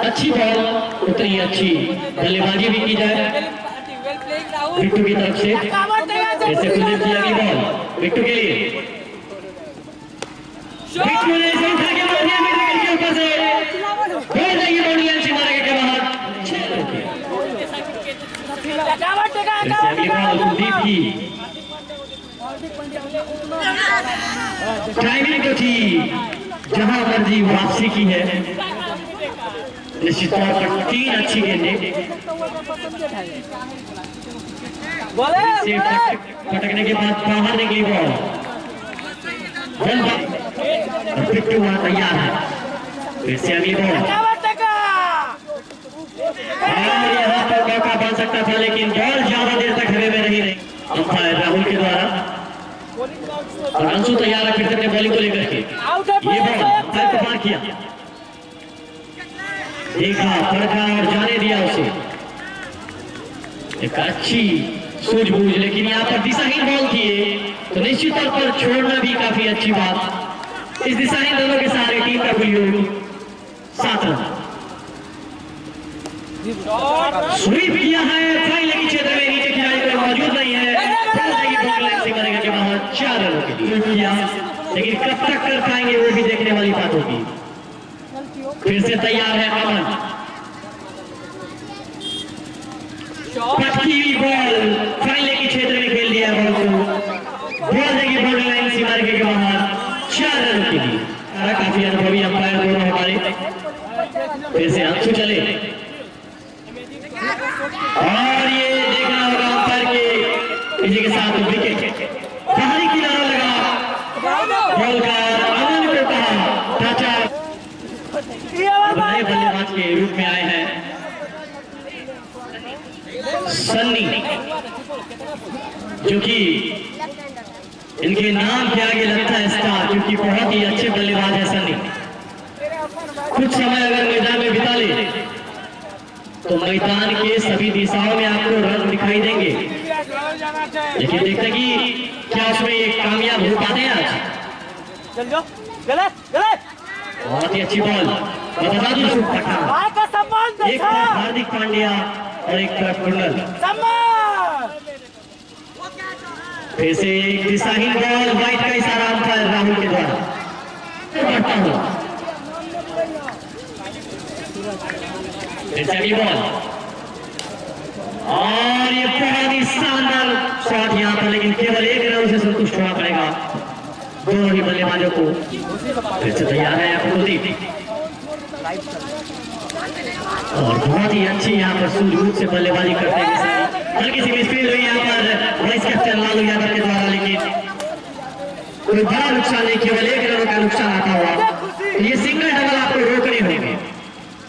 अच्छी बॉल, उतनी अच्छी बल्लेबाजी भी की जाए बिट्टू की तरफ से। ऐसे कुलदीप की अगली बॉल बिट्टू के लिए, बिट्टू ने इसे उठा के मार दिया मिड विकेट के ऊपर से, बोल देंगे बाउंड्री लाइन से मारेगा के बाहर। ऐसे अगली बॉल कुलदीप की, टाइमिंग तो थी जहां मर्जी वापसी की है। निश्चित तौर पर 3 अच्छी गेंदें, पटकने के बाद बाहर निकली बॉल, बिट्टू वहां तैयार है। फिर से अगली बॉल, यहाँ पर मौका बन सकता था लेकिन बॉल ज्यादा देर तक हवा में नहीं रही। अंपायर राहुल के द्वारा और अंशु तैयार है फिर से अपने बॉलिंग को लेकर के। ये बॉल अंपायर को पार किया, देखा परखा और जाने दिया उसे। एक अच्छी सूझबूझ, लेकिन यहाँ पर दिशाहीन बॉल थी तो निश्चित तौर पर छोड़ना भी काफी अच्छी बात। इस दिशाहीन दोनों के सहारे टीम का कुल योग 7 रन। स्वीप किया है फाइनल के क्षेत्र में, नीचे खिलाड़ी कोई मौजूद नहीं है, मरेगा के बाहर 4 रनों के लिए किया, लेकिन कब तक कर पाएंगे वो भी देखने वाली बात होगी। फिर से तैयार है अमन, पटकी हुई बॉल फाइनल के क्षेत्र में खेल दिया बॉल को, बॉल देगी बाउंड्री लाइन से मार के बाहर 4 रनों के लिए। काफी अनुभवी अंपायर दोनों हमारे। फिर से अंशु चले और ये देखना होगा अंपायर के इसी के साथ विकेट बाहरी किनारा लगा, बॉल का अमन को कहा टाचा। नए बल्लेबाज के रूप में आए हैं सन्नी, जो कि इनके नाम के आगे लगता है स्टार, क्योंकि बहुत ही अच्छे बल्लेबाज है सन्नी। कुछ समय अगर मैदान में बिता ले तो मैदान के सभी दिशाओं में आपको रन दिखाई देंगे, लेकिन देखते कि क्या उसमें ये कामयाब हो पाते हैं आज। बहुत ही अच्छी बॉल, एक हार्दिक पांड्या और एक तरफ कुंडल। फिर से एक दिशाहीन बॉल, वाइट का इशारा अंपायर राहुल के द्वारा। फिर से अगली बॉल और ये बहुत ही शानदार शॉट यहाँ पर, लेकिन केवल 1 रन से संतुष्ट होना पड़ेगा दोनों ही बल्लेबाजों को। फिर से तैयार है कुलदीप और बहुत ही अच्छी यहाँ पर सूझबूझ से बल्लेबाजी करते हैं। हल्की सी मिसफील्ड हुई यहाँ पर वाइस कैप्टन लालू यादव के द्वारा, लेकिन कोई बड़ा नुकसान नहीं, केवल 1 रन का नुकसान आता हुआ। तो ये सिंगल डबल आपको रोकने होंगे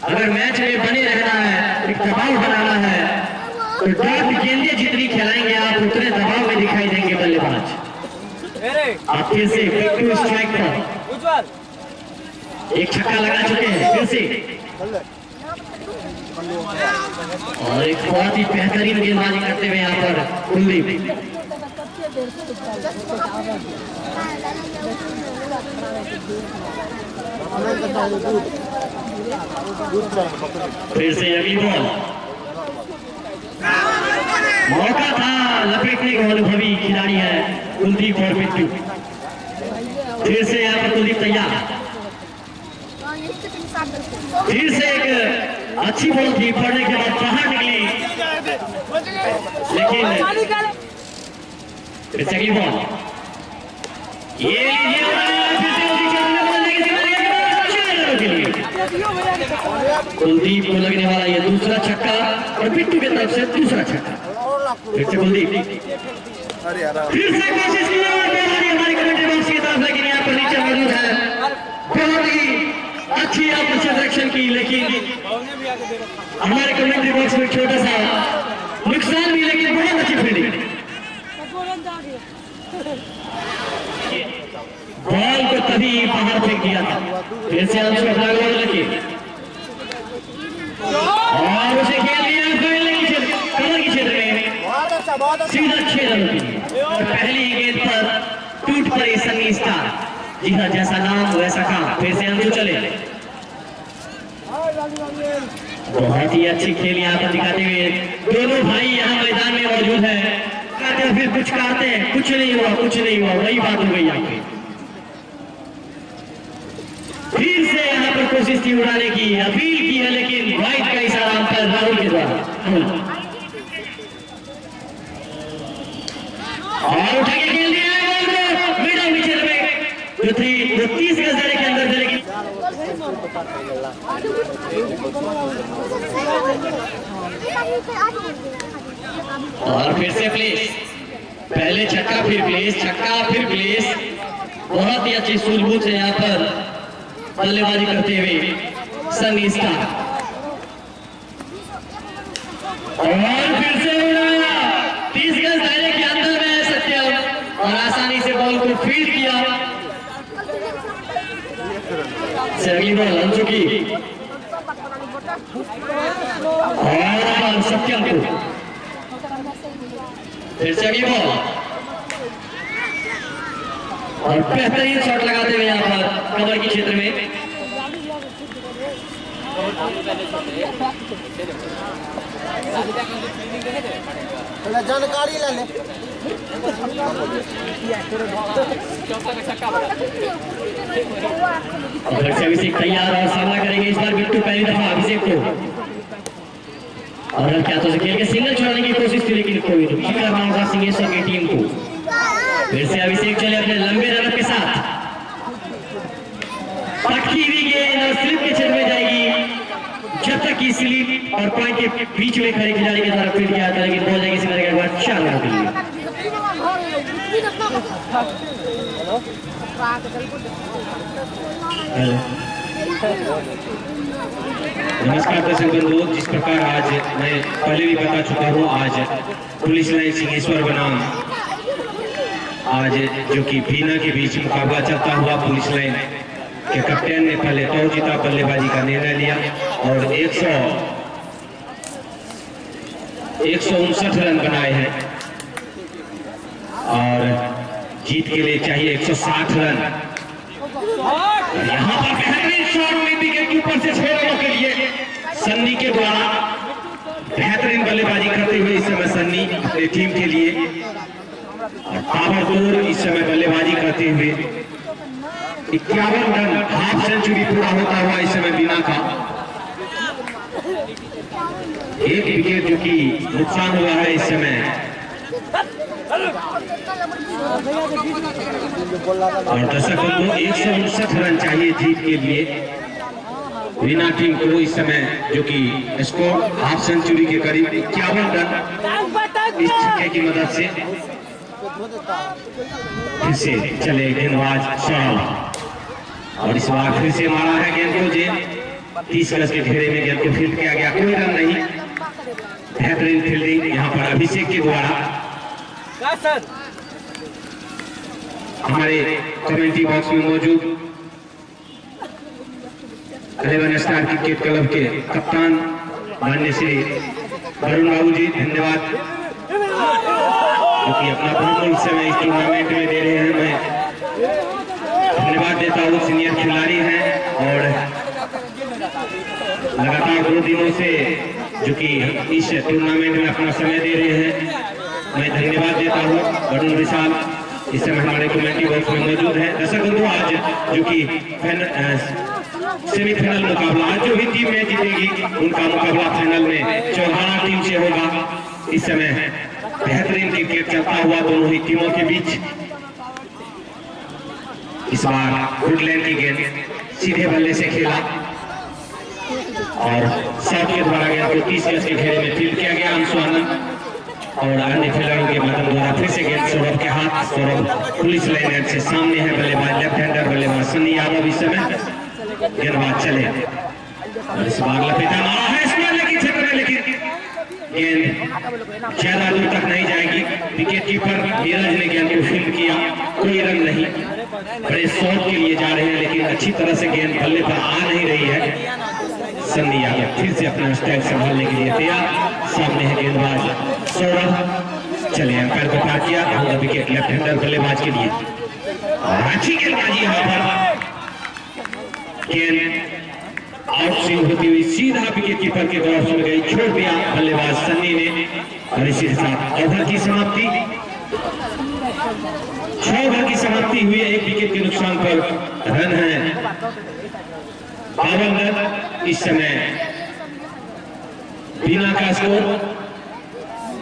अगर मैच में बने रहना है, एक दबाव बनाना है, तो डॉट गेंदें जितनी खिलाएंगे आप उतने दबाव में दिखाई देंगे बल्लेबाज। आप फिर से बिट्टू स्ट्राइक पर एक छक्का लगा चुके हैं फिर से, और एक बहुत ही बेहतरीन गेंदबाजी करते हुए यहाँ पर कुलदीप। फिर से अगली बॉल, मौका था लपेटने का, अनुभवी खिलाड़ी है कुलदीप और बिट्टू। फिर से यहाँ पर कुलदीप तैयार, फिर से एक अच्छी बॉल थी, पड़ने के बाद बाहर निकली, लेकिन फिर से अगली बॉल, ये लीजिए कुलदीप को लगने वाला ये दूसरा छक्का और बिट्टू की तरफ से दूसरा छक्का। फिर से कुलदीप, फिर से कोशिश की हमारी कमेंट्री बॉक्स की तरफ, लेकिन यहाँ पर नीचे मौजूद है। बहुत ही अच्छी आपने सिलेक्शन की, लेकिन हमारे कमेंट्री बॉक्स में छोटा सा नुकसान भी, लेकिन बहुत अच्छी फील्डिंग। बॉल को तभी बाहर फेंक दिया था। फिर से अंशु अपना गोल लगे और उसे खेल दिया कमर के क्षेत्र में सीधा 6 रनों के लिए। और पहली गेंद पर टूट पड़े सनी स्टार। जी हाँ, जैसा नाम वैसा काम। फिर से अंशु चले, बहुत ही अच्छी खेल यहाँ पर दिखाते हुए दोनों भाई यहाँ मैदान में मौजूद है। फिर कुछ कहते हैं, कुछ नहीं हुआ, कुछ नहीं हुआ, वही बात हो गई यहाँ पे। फिर से यहाँ पर कोशिश की उड़ाने की, अपील की है, लेकिन वाइड का इशारा अंपायर राहुल के द्वारा और उठा के खेल दिया है मिडल विकेट में, जो 30 गज दायरे के अंदर चलेगी। और फिर से प्लेस, पहले छक्का फिर प्लेस, छक्का फिर प्लेस। बहुत ही अच्छी सूझबूझ से यहाँ पर बल्लेबाजी करते हुए सनी स्टार। और फिर से 30 गज दायरे के अंदर में सत्यम और आसानी से बॉल को फीड किया। अगली बॉल अंशु की और सत्यम को। फिर से अगली बॉल और बेहतरीन शॉट लगाते हुए यहाँ पर कमर के क्षेत्र में। जानकारी ले ले। अभिषेक तैयार और सामना करेंगे इस बार बिट्टू पहली दफा अभिषेक को। और क्या तो खेल के सिंगल छुड़ाने की कोशिश की, लेकिन कोई नहीं कर रहा होगा सिंगेश्वर की टीम को। फिर से अभिषेक चले अपने लंबे रनअप के साथ। पक्की हुई गेंद और स्लिप के क्षेत्र में जाएगी, जब तक की स्लिप और पॉइंट के बीच में खड़े खिलाड़ी के द्वारा फील्ड किया था, लेकिन बॉल जाएगी सीधा के बाद 4 रन के लिए। नमस्कार दर्शक बंधुओं, जिस प्रकार आज मैं पहले भी बता चुका हूँ, आज पुलिस लाइन सिंहेश्वर बनाम आज जो कि बीना के बीच मुकाबला चलता हुआ, पुलिस लाइन के कप्तान ने पहले टॉस जीता, बल्लेबाजी का निर्णय लिया और 159 रन बनाए हैं और जीत के लिए चाहिए 160 रन। यहाँ पर बेहतरीन शॉट विकेट के ऊपर से 6 रनों के लिए सन्नी के द्वारा बेहतरीन बल्लेबाजी करते हुए इस समय सन्नी अपनी टीम के लिए और ताबड़तोड़ इस समय बल्लेबाजी करते हुए 51 रन, हाफ सेंचुरी पूरा होता हुआ इस समय बीना का। एक विकेट जो कि नुकसान हुआ है इस समय। और दर्शक बंधुओं 159 रन चाहिए जीत के लिए बीना टीम को इस समय, जो कि स्कोर हाफ सेंचुरी के करीब 51 रन इस छक्के की मदद से। फिर से चले गेंदबाज सौरभ और इस बार फिर से मारा है गेंद को, जे 30 गज के घेरे में गेंद को फील्ड किया गया, कोई रन नहीं। बेहतरीन फील्डिंग यहाँ पर अभिषेक के द्वारा। हमारे कमेंट्री बॉक्स में मौजूद 11 स्टार क्रिकेट क्लब के कप्तान माननीय श्री वरुण बाबू जी, धन्यवाद, जो कि अपना बहुमूल्य समय इस टूर्नामेंट में दे रहे हैं। मैं धन्यवाद देता हूँ, सीनियर खिलाड़ी हैं और लगातार 2 दिनों से जो कि इस टूर्नामेंट में अपना समय दे रहे हैं। मैं धन्यवाद देता हूँ वरुण विशाल, इस समय हमारे कमेंट्री बॉक्स में मौजूद है। दर्शक बंधुओं, आज जो कि सेमीफाइनल मुकाबला, आज जो भी टीम में जीतेगी उनका मुकाबला फाइनल में चौहाना टीम से होगा। इस समय बेहतरीन क्रिकेट चलता हुआ दोनों ही टीमों के बीच। इस बार वुडलैंड की गेंद सीधे बल्ले से खेला और साउथ के द्वारा गेंद को 30 गज के घेरे में फील्ड किया गया। अंशु आनंद और अन्य खिलाड़ियों के मदद द्वारा फिर से गेंद सौरभ के हाथ। सौरभ पुलिस लाइन से सामने है, बल्लेबाज लेफ्ट हैंडर बल्लेबाज सन्नी यादव। इस समय गेंदबाज चले और इस बार लपेटा मारा है इसमें, लेकिन क्षेत्र में लेकिन गेंद ज्यादा दूर तक नहीं जाएगी। विकेट कीपर नीरज ने गेंद को फील्ड किया, कोई रन नहीं। बड़े शॉट के लिए जा रहे हैं लेकिन अच्छी तरह से गेंद बल्ले पर आ नहीं रही है। सन्नी यादव फिर से अपना स्टाइल संभालने के लिए तैयार। सामने है गेंदबाज सौरभ, चले अंपायर को पार किया। विकेट लेफ्ट हैंडर बल्लेबाज के लिए अच्छी गेंदबाजी यहाँ पर, गेंद आउट स्विंग होती हुई सीधा विकेट कीपर के ग्लव्स में गई, छोड़ दिया बल्लेबाज सन्नी ने। और इसी के साथ ओवर की समाप्ति, 6 ओवर की समाप्ति हुई है। 1 विकेट के नुकसान पर रन है 52 रन। इस समय बिना का स्कोर।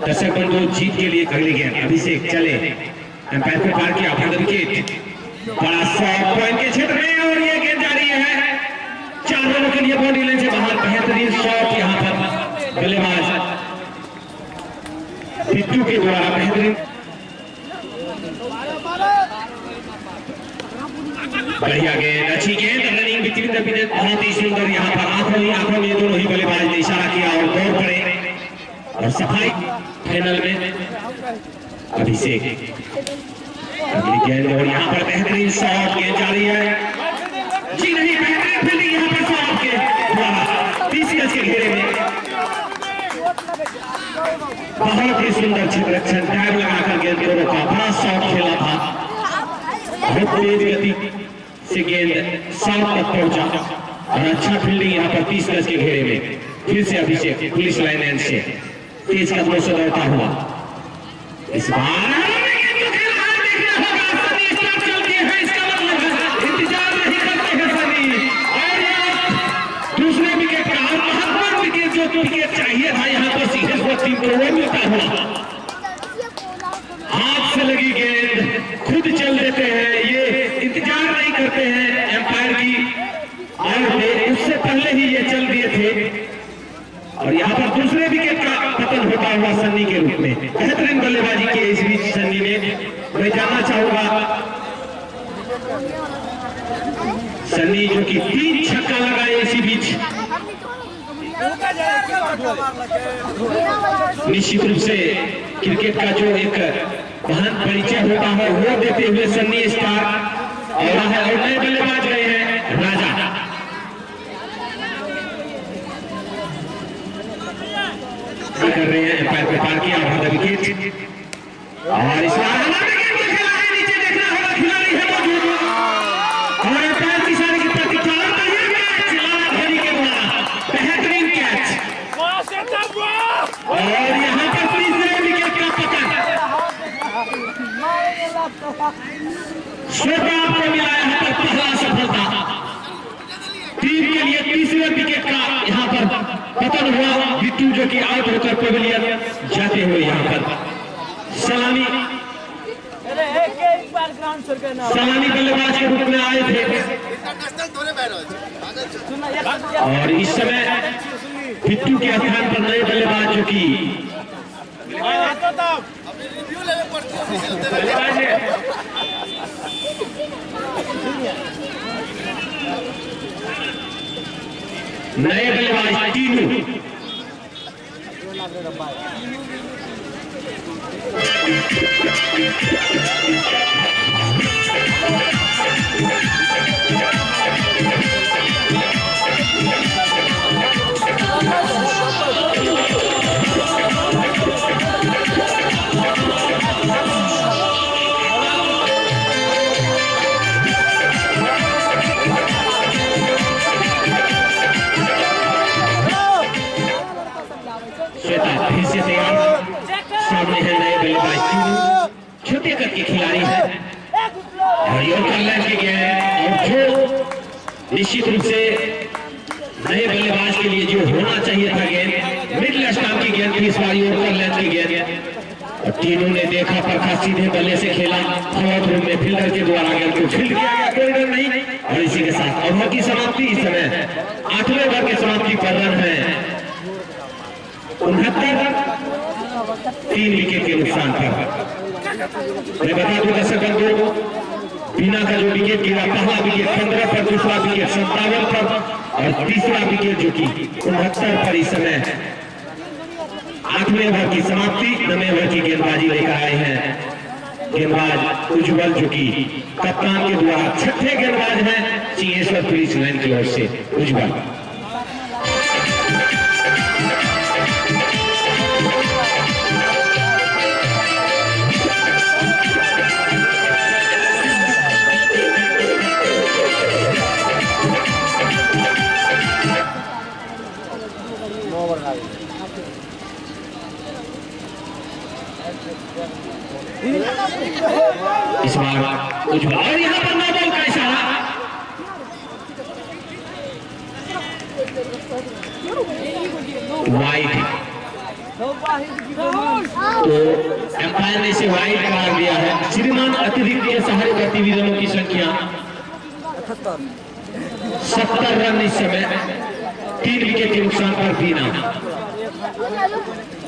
दर्शक बंधु जीत के लिए अगली गेंद अभिषेक चले, अंपायर को पार किया, विकेट बड़ा 100 पॉइंट के क्षेत्र में और ये गेंद जा रही है 4 रनों के लिए बाउंड्री लाइन से बाहर। बेहतरीन शॉट यहाँ पर बल्लेबाज बिट्टू के द्वारा, बेहतरीन बढ़िया गेंद, अच्छी गेंद, रनिंग बिटवीन द विकेट, बहुत ही सुंदर। यहाँ पर आंखों में दोनों ही बल्लेबाज ने इशारा किया और दौड़ पड़े और सफाई। फाइनल में अभिषेक अगली गेंद और यहाँ पर बेहतरीन शॉट, गेंद जा रही है जी नहीं, बेहतरीन फील्डिंग यहाँ पर शॉट के द्वारा 30 गज के घेरे में। बहुत ही सुंदर क्षेत्ररक्षण, टाइम लगाकर गेंद को रोका, बड़ा शॉट खेला था। बहुत तेज गति से गेंद 7 तक पहुंचा और अच्छा फील्डिंग यहाँ पर 30 गज के घेरे में। फिर से अभिषेक पुलिस लाइन एंड से तेज कदमों से दौड़ता हुआ इस बार दूसरे विकेट का महत्वपूर्ण विकेट, जो विकेट चाहिए था यहाँ पर सीधे टीम को वो मिलता हुआ। हाथ से लगी गेंद खुद चल देते हैं, ये इंतजार नहीं करते हैं एम्पायर की, और उससे पहले ही ये चल दिए थे। और यहाँ पर दूसरे विकेट का पतन होता हुआ सन्नी के रूप में। बेहतरीन बल्लेबाजी की इस बीच सन्नी ने। मैं जानना चाहूंगा सन्नी जो कि 3 छक्का लगाए इसी बीच, निश्चित रूप से क्रिकेट का जो एक महान परिचय होता है वो देते हुए सन्नी स्टार और नए बल्लेबाज गए हैं राजा। कर रहे हैं एम्पायर को पार किया और विकेट और इस बार नीचे देखना होगा, खिलाड़ी है मौजूद और एम्पायर की सारी की प्रतीक्षा धोनी के द्वारा बेहतरीन कैच और यहाँ पर तीसरे विकेट का पकड़ श्रोता आपको मिला यहाँ पर पहला सफलता। टीम के लिए तीसरे विकेट का यहाँ पर पतन हुआ। बिट्टू जो कि आउट होकर पेविलियन जाते हुए यहाँ पर सलामी बल्लेबाज के रूप में आए थे। और इस समय बिट्टू के स्थान पर नए बल्लेबाज जो कि नए बल्लेबाज तीनू फिर से तैयार। सामने है नए बल्लेबाज तीनों, छोटे कद के खिलाड़ी हैं और यॉर्कर लैंड की गेंद और जो निश्चित रूप से नए बल्लेबाज के लिए जो होना चाहिए था गेंद, मिडिल स्टंप की गेंद थी, इस बार यॉर्कर लैंड की गेंद और तीनों ने देखा परखा, सीधे बल्ले से खेला। फॉरवर्ड रूम में फील्डर के द्वारा गेंद को फील्ड किया गया, कोई रन नहीं और इसी के साथ ओवर की समाप्ति। इस समय 8वें ओवर की समाप्ति पर रन है 69, 3 विकेट के नुकसान पर। मैं बता दूं दर्शकों को, बीना का जो विकेट गिरा, पहला विकेट 15 पर, दूसरा विकेट 57 पर और तीसरा विकेट जो कि 69 पर। इस समय 8वें ओवर की समाप्ति। 9वें ओवर की गेंदबाजी लेकर आए हैं गेंदबाज उज्जवल, जो कि कप्तान के द्वारा 6ठे गेंदबाज हैं सिंहेश्वर पुलिस लाइन की ओर से। उज्जवल इस बार उज्जवल, और यहाँ पर नो बॉल का इशारा। वाइड, तो एम्पायर ने इसे वाइड करार दिया है। श्रीमान अतिरिक्त के सहारे गतिविधियों की संख्या 70 रन इस समय, 3 विकेट के नुकसान पर बीना।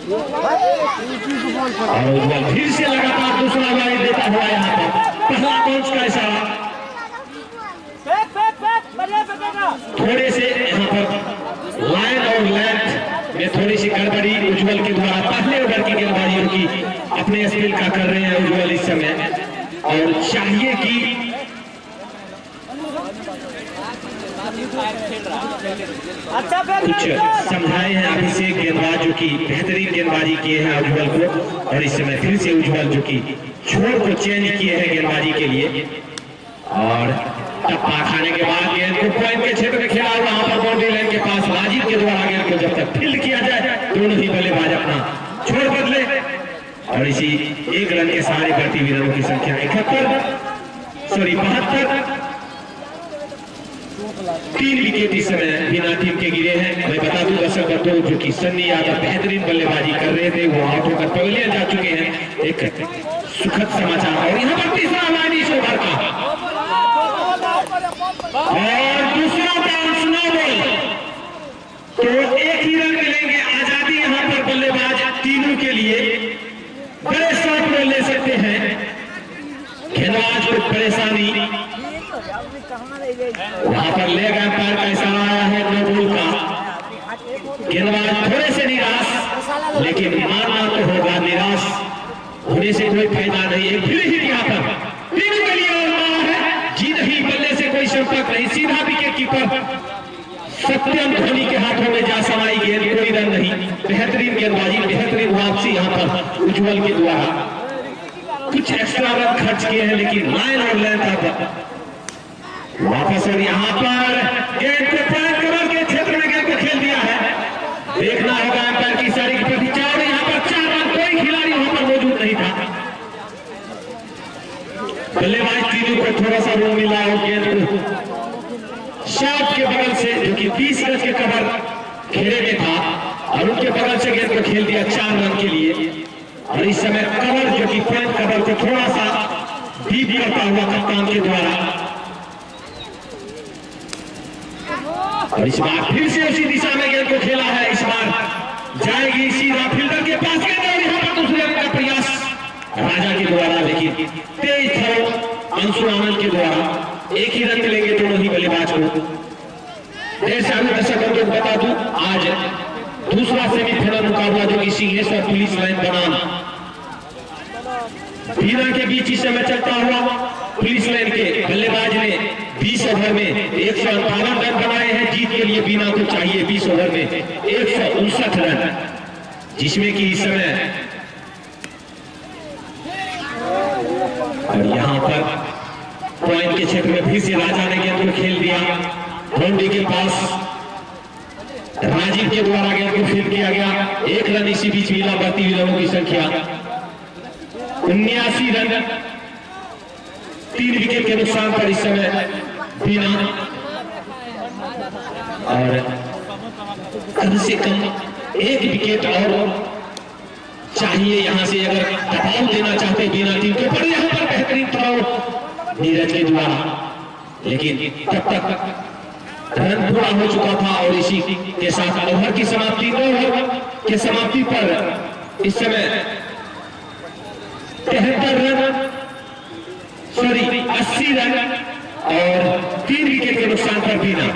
और उज्जवल फिर से लगातार दूसरा वाइड देता हुआ यहाँ पर। पहला बॉल का इशारा, थोड़े से यहाँ पर लाइन और लेंथ में थोड़ी सी गड़बड़ी उज्जवल के द्वारा। पहले ओवर की गेंदबाजियों की अपने स्पिन का कर रहे हैं उज्जवल इस समय, और चाहिए कि कुछ समझाए हैं अभिषेक गेंदबाज, जो कि बेहतरीन गेंदबाजी किए हैं उज्जवल को। और इस समय फिर से उज्जवल जो कि छोर को चेंज किए हैं गेंदबाजी के लिए, और टप्पा खाने के बाद गेंद को पॉइंट के क्षेत्र में खेला हुआ, वहां पर बाउंड्री लाइन के पास राजीव के द्वारा गेंद को जब तक फील्ड किया जाए दोनों ही बल्लेबाज अपना छोर बदले। और इसी 1 रन के सहारे बढ़ती हुई रनों की संख्या 72, 3 विकेट इस समय बिना टीम के गिरे हैं। मैं बता दूं दर्शक बंधुओं, जो कि सन्नी यादव बेहतरीन बल्लेबाजी कर रहे थे, वो आउट होकर पवेलियन जा चुके हैं। एक सुखद समाचार। और यहाँ पर तीसरा लाइन इस ओवर का, और दूसरा बाउंस नो बॉल, तो 1 ही रन मिलेंगे। आजादी यहाँ पर बल्लेबाज तीनों के लिए बड़े शॉट में ले सकते हैं। गेंदबाज को परेशानी, वहां पर लेग एम्पायर का इशारा आया है नो बॉल का। गेंदबाज थोड़े से निराश, लेकिन मानना तो होगा, निराश होने से कोई फायदा नहीं। एक फिर हिट यहाँ पर तीनों के लिए है, जी नहीं, बल्ले से कोई संपर्क नहीं, सीधा विकेट कीपर सत्यम धोनी के हाथों में जा समाई गेंद, कोई रन नहीं। बेहतरीन गेंदबाजी, बेहतरीन वापसी यहाँ पर उज्जवल के द्वारा। कुछ एक्स्ट्रा रन खर्च किए हैं, लेकिन लाइन और लेंथ वापस। और यहाँ पर गेंद को पॉइंट कवर के क्षेत्र में गेंद को खेल दिया है। देखना होगा एम्पायर की इशारे की प्रतीक्षा। और यहाँ पर 4 रन, कोई खिलाड़ी वहां पर मौजूद नहीं था। बल्लेबाज तीनों को थोड़ा सा रूम मिला और गेंद को शॉट के बगल से, जो कि 20 गज के कवर घेरे में था, और उनके बगल से गेंद को खेल दिया 4 रन के लिए। और इस समय कवर, जो कि पॉइंट कवर को थोड़ा सा डीप करता हुआ कप्तान के द्वारा। और इस बार फिर से उसी दिशा में गेंद को खेला है। इस बार जाएगी सीधा फील्डर के पास गेंद, और यहाँ पर दूसरे रन का प्रयास राजा के द्वारा, लेकिन तेज थ्रो अंशु आनंद के द्वारा। 1 ही रन मिलेंगे दोनों ही बल्लेबाज को। देर से आगे दर्शकों को बता दूं, आज दूसरा सेमीफाइनल मुकाबला जो कि सिंहेश्वर पुलिस लाइन बनाम बीना के बीच इस समय चलता हुआ। पुलिस लाइन के बल्लेबाज ने 20 ओवर में 158 रन बनाए हैं। जीत के लिए बीना को चाहिए 20 ओवर में 159 रन, जिसमें कि इस समय और यहाँ पर पॉइंट के क्षेत्र में फिर से राजा ने गेंद को खेल दिया। बाउंड्री के पास राजीव के द्वारा गेंद को फील्ड किया गया। 1 रन इसी बीच मिला। बढ़ती हुई रनों की संख्या 79 रन, 3 विकेट के नुकसान पर इस समय बीना। और कम से कम 1 विकेट और चाहिए यहां से, अगर दबाव देना चाहते बीना टीम को। पर यहाँ पर बेहतरीन थ्रो नीरज के द्वारा, लेकिन तब तक रन पूरा हो चुका था और इसी के साथ ओवर की समाप्ति, 2 ओवर के समाप्ति पर इस समय 73 रन, सॉरी 80 रन और 3 विकेट के नुकसान पर बीना।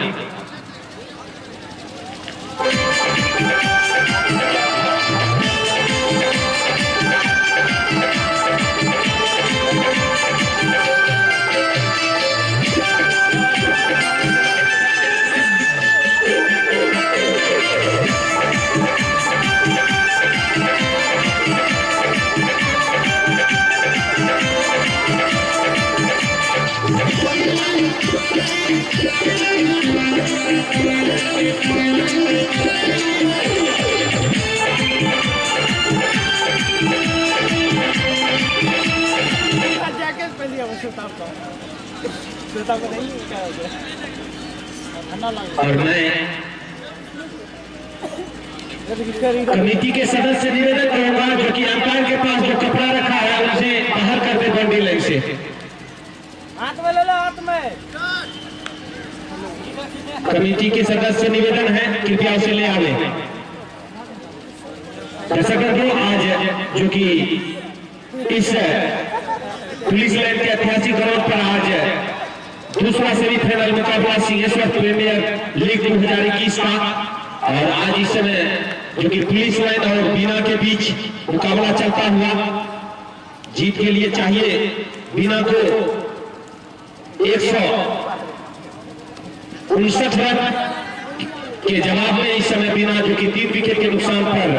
और मैं कमेटी के सदस्य निवेदन करूंगा जो कि अंपायर के पास जो कपड़ा रखा है उसे बाहर कर दे बाउंड्री लाइन से। हाथ में ले लो, हाथ में। कमेटी के सदस्य निवेदन है कृपया उसे ले आवे। दर्शकों आज जो कि इस पुलिस लाइन के ऐतिहासिक ग्राउंड पर आज दूसरा सेमीफाइनल मुकाबला सिंहेश्वर प्रीमियर लीग 2021 का और आज इस समय जो कि पुलिस लाइन और बीना के बीच मुकाबला चलता हुआ जीत के लिए चाहिए बीना को 159 रन के जवाब में इस समय बीना जो कि 3 विकेट के नुकसान पर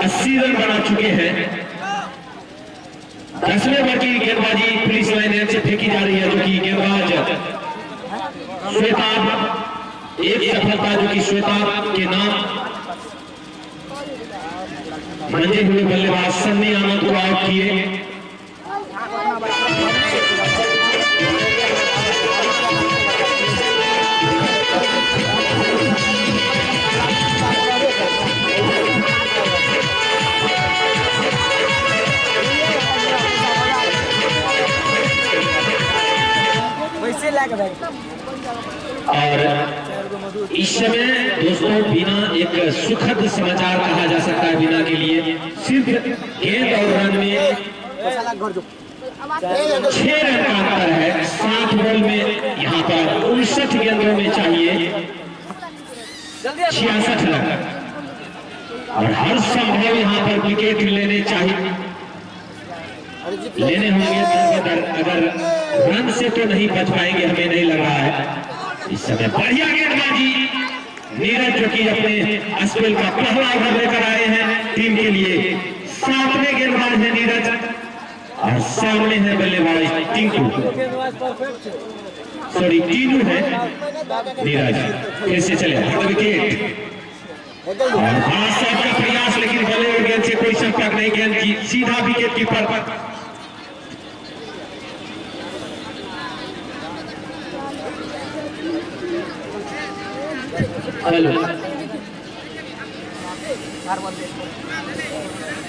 80 रन बना चुके हैं। 10वें ओवर की गेंदबाजी पुलिस लाइन से फेंकी जा रही है जो कि गेंदबाज श्वेताब, एक सफलता जो कि श्वेताब के नाम मंजे हुए बल्लेबाज सन्नी आनंद को आउट किए। और इस समय दोस्तों बीना एक सुखद समाचार कहा जा सकता है बीना के लिए। सिर्फ गेंद और रन में 6 रन का अंतर है। 7 बॉल में यहाँ पर 59 गेंदों में चाहिए 66 रन और हर संभव यहाँ पर विकेट लेने होंगे। अगर रन से तो नहीं बच पाएंगे, हमें नहीं लग रहा है। इस समय बढ़िया गेंदबाजी नीरज जो कि अपने स्पेल का पहला ओवर लेकर आए हैं टीम के लिए। 7वें गेंदबाज है नीरज और सामने है बल्लेबाज टिंकू, सॉरी टीनू है नीरज। फिर से चले विकेट और बड़ा शॉट का प्रयास, लेकिन बल्ले और गेंद से कोई संपर्क नहीं। गेंद सीधा विकेट कीपर पर। हेलो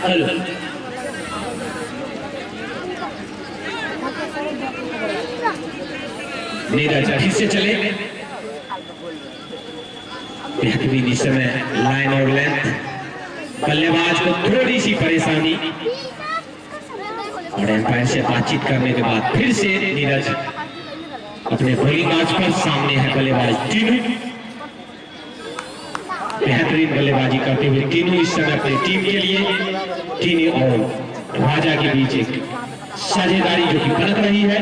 हेलो नीरज फिर से चले। बेहतरीन इस समय लाइन और लेंथ, बल्लेबाज को थोड़ी सी परेशानी और एम्पायर से बातचीत करने के बाद फिर से नीरज अपने बॉलिंग आज पर। सामने है बल्लेबाज टीनू, बेहतरीन बल्लेबाजी करते हुए टीनू इस समय अपनी टीम के लिए टीनू और राजा के बीच एक साझेदारी जो कि बनत रही है।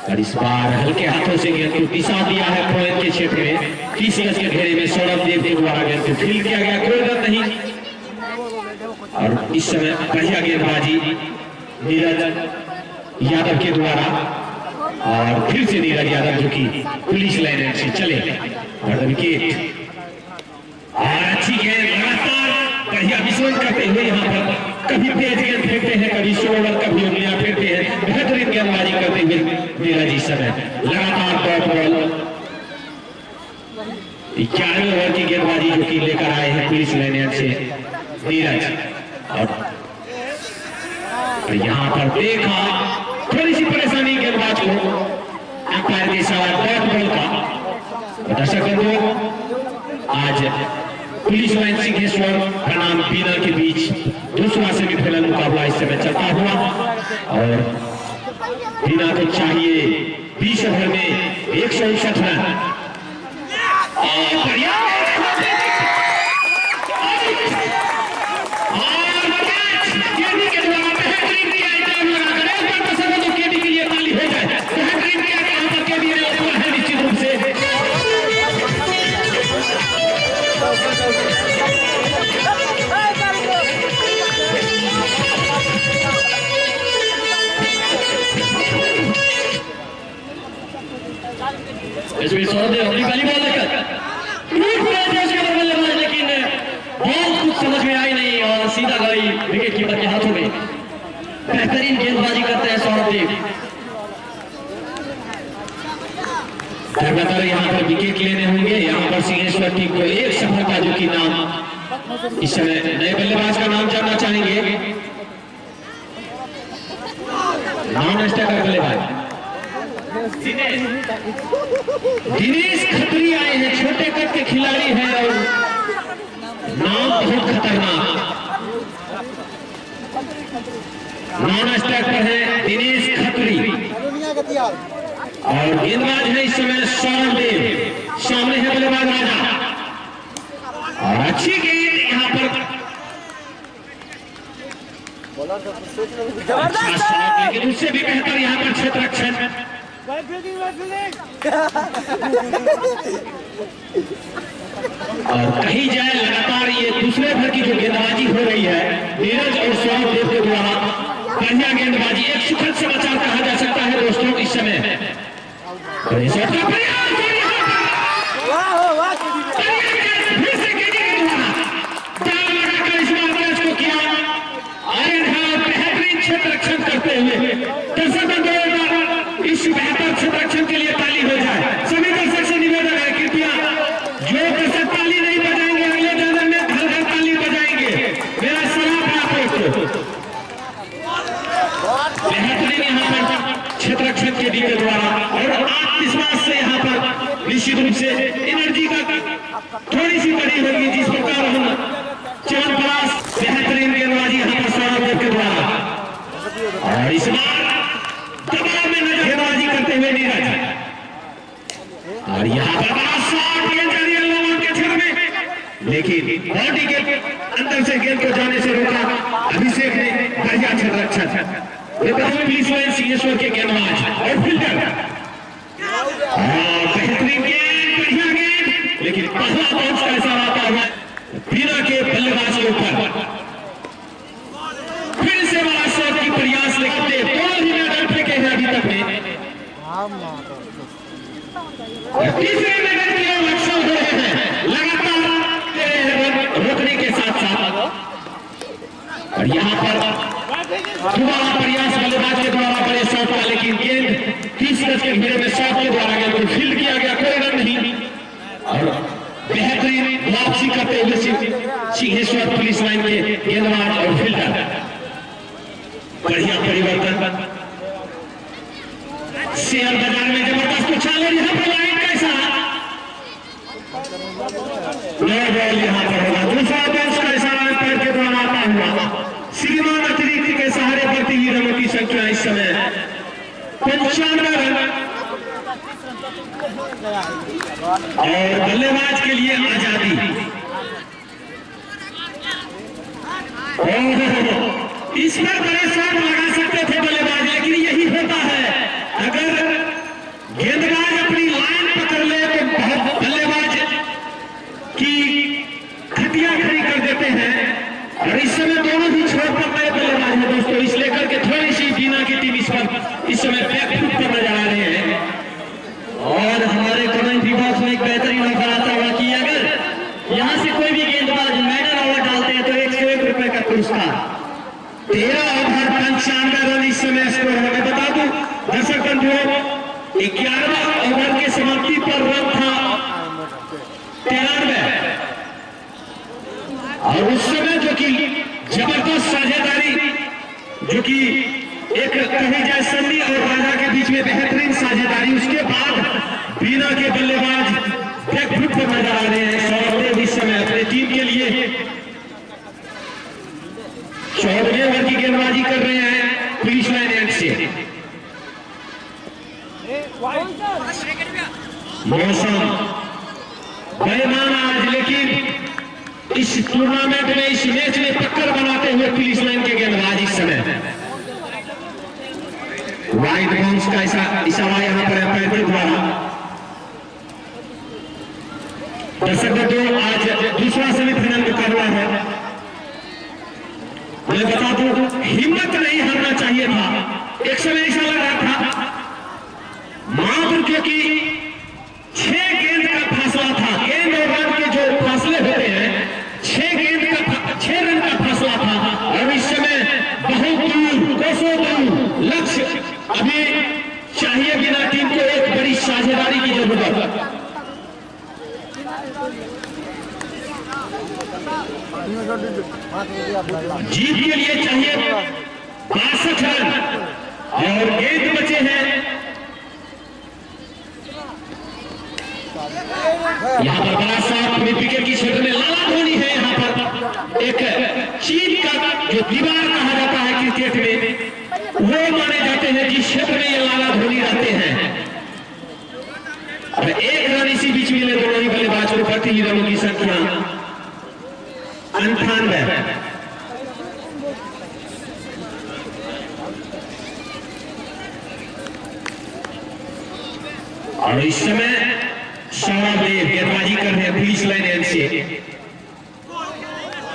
और इस बार हल्के हाथों से गेंद को दिशा दिया है पॉइंट के क्षेत्र में। 30 गज के घेरे में सौरभ देव के द्वारा गेंद को फील्ड किया गया, कोई रन नहीं। और इस समय बढ़िया गेंदबाजी नीरज यादव के द्वारा और फिर से नीरज यादव जो कि पुलिस लाइन से चले और विकेट। और अच्छी गेंद लगातार बढ़िया विस्फोट करते हुए यहाँ पर कभी तेज गेंद फेंकते हैं, कभी स्लोवर, कभी उंगलियां फेंकते हैं। बेहतरीन गेंदबाजी करते हुए नीरज इस समय लगातार टॉप बॉल 11वें ओवर की गेंदबाजी जो कि लेकर आए हैं पुलिस लाइन से नीरज। और यहाँ पर देखा थोड़ी सी परेशानी गेंदबाज को अंपायर के इशारा डॉट बॉल का। दर्शक बंधुओं, आज पुलिस लाइन सिंहेश्वर बनाम बीना के बीच दूसरा सेमीफाइनल मुकाबला इस समय चलता हुआ और बीना को चाहिए 20 ओवर में 159 रन। इसमें सौदे अपनी पहली बॉल लेकर लेकिन बॉल कुछ समझ में आई नहीं और सीधा गई विकेट कीपर के हाथों में। बेहतरीन गेंदबाजी करते हैं सौरभ। लगातार यहाँ पर विकेट लेने होंगे। यहाँ पर सिंहेश्वर टीम को एक सफलता, जो कि नाम इस समय नए बल्लेबाज का नाम जानना चाहेंगे। नॉन स्ट्राइकर बल्लेबाज दिनेश खत्री आए हैं। छोटे कद के खिलाड़ी हैं और नाम बहुत खतरनाक। नॉन स्ट्राइकर है दिनेश खत्री और गेंदबाज है इस समय सौरभ देव। सामने है बल्लेबाज राजा और अच्छी गेंद यहाँ पर, लेकिन उससे भी बेहतर यहाँ पर क्षेत्र रक्षण। और कहीं जाए लगातार ये दूसरे भर की जो गेंदबाजी हो रही है नीरज और सौरभ देव के द्वारा, बढ़िया गेंदबाजी, एक सुखद समाचार कहा जा सकता है दोस्तों इस समय। बेहतरीन क्षेत्र रक्षण करते हुए इस बेहतर क्षेत्र रक्षण के लिए ताली हो जाए। सभी दर्शक से निवेदन है, कृपया जो दर्शक ताली नहीं बजाएंगे अगले जन्म में घर घर ताली बजाएंगे। मेरा सलाह है आपको। बेहतरीन यहाँ पर क्षेत्र रक्षण के दी के द्वारा और आत्मविश्वास से यहाँ पर निश्चित रूप से एनर्जी का थोड़ी सी बड़ी होगी, जिस प्रकार हम चवनप्राश बेहतरीन गेंदबाजी यहाँ पर सौरभ देव के द्वारा और इस बार दबाव में नजर गेंदबाजी करते हुए नीरज और यहाँ पर बड़ा शॉट गेंद जा रही है लोगों के क्षेत्र में, लेकिन बॉडी के अंदर से गेंद को जाने से रोका अभिषेक ने। बढ़िया क्षेत्र रक्षण पुलिस लाइन सिंहेश्वर के गेंदबाज और फील्डर बेहतरीन गेंद, बढ़िया गेंद, लेकिन पहला बाउंस का इशारा आता हुआ बीना के बल्लेबाज के ऊपर। फिर से बड़ा शॉट की प्रयास, लेकिन दोनों ही मेडल फेंके हैं अभी तक में। तीसरे मेडल के लिए लक्ष्य हो रहे हैं लगातार रोकने के साथ साथ, और यहाँ पर दोबारा प्रयास बल्लेबाज के द्वारा बड़े शॉट का, लेकिन गेंद 30 गज के घेरे में शॉट के द्वारा गेंद को फील्ड किया गया, कोई रन नहीं। और बेहतरीन वापसी करते हुए सिंहेश्वर पुलिस लाइन के गेंदबाज और फील्डर, बढ़िया परिवर्तन। शेयर बाजार में जबरदस्त उछाल, यहाँ पर लाइन कैसा नया बॉल यहाँ पर होगा। दूसरा बॉल का इशारा पैर के द्वारा आता हुआ श्रीमान अतिरिक्त के सहारे बढ़ती हुई रनों की संख्या इस समय 95 रन और बल्लेबाज के लिए आजादी। इस पर बड़े शॉट लगा सकते थे बल्लेबाज, लेकिन यही होता है, अगर गेंदबाज अपनी लाइन पकड़ ले तो बहुत बल्लेबाज की खटिया खड़ी कर देते हैं। और इस समय दोनों ही छोर पर नए बल्लेबाज हैं दोस्तों, इस लेकर के थोड़ी सी बीना की टीम इस पर इस समय बैकफुट पर नजर आ रहे हैं। और हमारे कमेंट्री बॉक्स में एक बेहतरीन ऑफर आता हुआ कि अगर यहाँ से कोई भी गेंदबाज मेडल ओवर डालते हैं तो 101 रुपए का पुरस्कार। 13 ओवर 95 रन इस समय स्कोर है। मैं बता दूं दर्शक बंधुओं, 11वां ओवर के समाप्ति पर रन था 93 और उस समय जो कि जबरदस्त साझेदारी जो कि एक कही जाए सन्नी और राजा के बीच में बेहतरीन साझेदारी, उसके बाद बीना के बल्लेबाज बैकफुट पर नजर आ रहे हैं। सौरभ इस समय अपने टीम के लिए 14वें ओवर की गेंदबाजी कर रहे हैं पुलिस लाइन एंड से। मौसम बेईमान आज, लेकिन इस टूर्नामेंट में, इस मैच में टक्कर बनाते हुए पुलिस लाइन के गेंदबाज इस समय वाइड बाउंस का इशारा यहां पर पैदल द्वारा। दर्शकों, आज दूसरा सेमीफाइनल मुकाबला है। मैं बता दूं, हिम्मत नहीं हारना चाहिए था। एक समय ऐसा लग रहा था मात्र क्योंकि 6 गेंद का फासला था, गेंद और रन के जो फासले होते हैं 6 रन का फासला था, और इस समय बहुत दूर 200 दूर लक्ष्य अभी चाहिए। बिना टीम को एक बड़ी साझेदारी की जरूरत। जीत के लिए चाहिए 62 रन और गेंद बचे हैं। यहाँ पर बड़ा साफ विकेट की क्षेत्र में लाला धोनी है। यहाँ पर एक चीन का जो दीवार कहा जाता है क्रिकेट में, वो माने जाते हैं जिस क्षेत्र में ये लाला धोनी रहते हैं। और 1 रन इसी बीच मिले दोनों ही बल्लेबाज को। प्रति ही रनों की संख्या 98। और इस समय सौरभ गेंदबाजी कर रहे हैं पुलिस लाइन एंड से।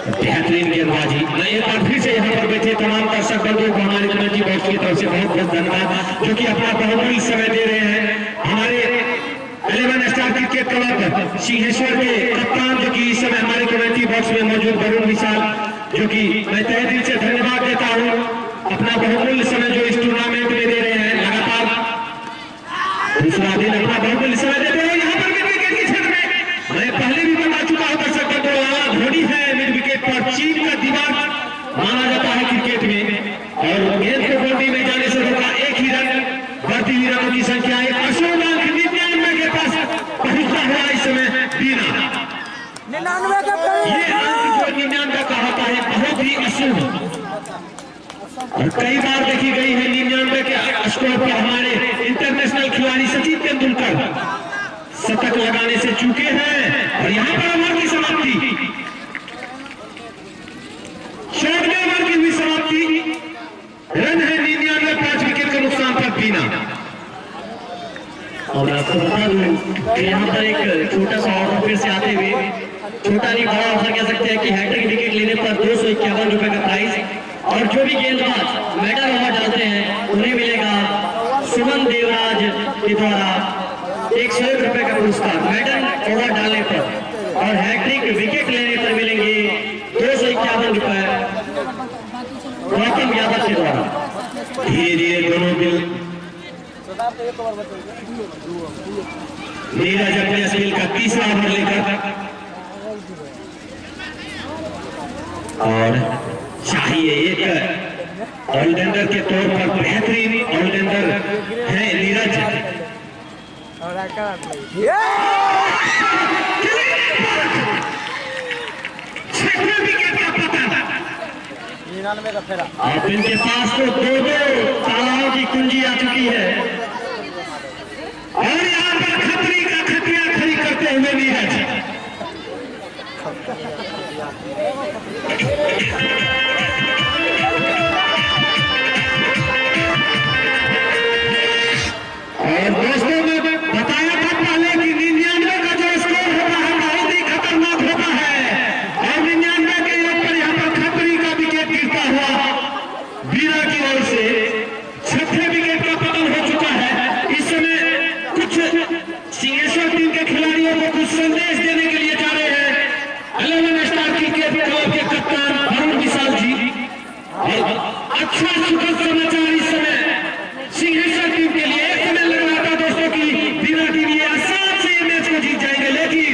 बेहतरीन गेंदबाजी। मैं एक बार फिर से यहाँ पर बैठे तमाम दर्शक बंधुओं को हमारे कमेटी बॉक्स की तरफ से बहुत बहुत धन्यवाद, जो कि अपना बहुमूल्य समय दे रहे हैं। हमारे 11 स्टार क्रिकेट क्लब सिंहेश्वर के कप्तान, जो कि इस समय हमारे कमेटी बॉक्स में मौजूद वरुण विशाल, जो कि मैं तहे दिल से धन्यवाद देता हूँ, अपना बहुमूल्य समय जो इस टूर्नामेंट में दे रहे हैं। लगातार दूसरा दिन अपना बहुमूल्य समय देते हैं। यहाँ पर मिड विकेट के क्षेत्र में मैं पहले भी बता चुका हूं दर्शक बंधुओं, लाला धोनी है मिड विकेट पर। चीन का दीवार माना जाता है क्रिकेट में, और गेंद को बाउंड्री में जाने से रोका। 1 ही रन, बढ़ती हुई रनों की संख्या 1। अशोक 99 के पास पहुंचता हुआ इस समय बीना। 99 का ये अंक जो 99 का होता है बहुत ही अशुभ, और कई बार देखी गई है 99 के स्कोर पर हमारे इंटरनेशनल खिलाड़ी सचिन तेंदुलकर शतक लगाने से चूके हैं। और यहाँ पर ओवर की समाप्ति, 14वें ओवर की हुई समाप्ति। रन है 99, 5 विकेट के नुकसान पर बीना। और आपको बता दूं कि यहाँ पर एक छोटा सा ऑर्डर फिर से आते हुए, छोटा नहीं बड़ा ऑफर कह सकते हैं कि हैट्रिक विकेट लेने पर 251 रुपए का प्राइस, और जो भी गेंदबाज मेडल ओवर डालते हैं उन्हें मिलेगा सुमन देवराज के द्वारा 101 रुपए का पुरस्कार मेडल ओवर डालने पर, और हैट्रिक विकेट लेने पर मिलेंगे 251 रुपए गौतम यादव के द्वारा। धीरे धीरे दोनों को नीरज अपने स्पेल का तीसरा ओवर लेकर, और चाहिए एक ऑलराउंडर के तौर पर बेहतरीन ऑलराउंडर है नीरज। अब इनके पास तो 2 तालाबों की कुंजी आ चुकी है, और यहाँ पर खतरी का खतिया खड़ी करते हुए नीरज। और दोस्तों ने बताया था पहले कि 99 का जो स्कोर होता है बहुत ही खतरनाक होता है, और 99 के ऊपर यहाँ पर खतरी का विकेट गिरता हुआ बीना की ओर से 6वें विकेट का पतन हो चुका है। इस समय कुछ सिंहेश्वर टीम के खिलाड़ियों को कुछ संदेश देने के लिए जा रहे हैं 11 स्टार क्रिकेट क्लब के कप्तान वरुण विशाल जी। अच्छा सुखद समाचार इस समय सिंहेश्वर टीम के लिए। एक समय लग रहा था दोस्तों की बीना टीम ये आसान से ये मैच को जीत जाएंगे, लेकिन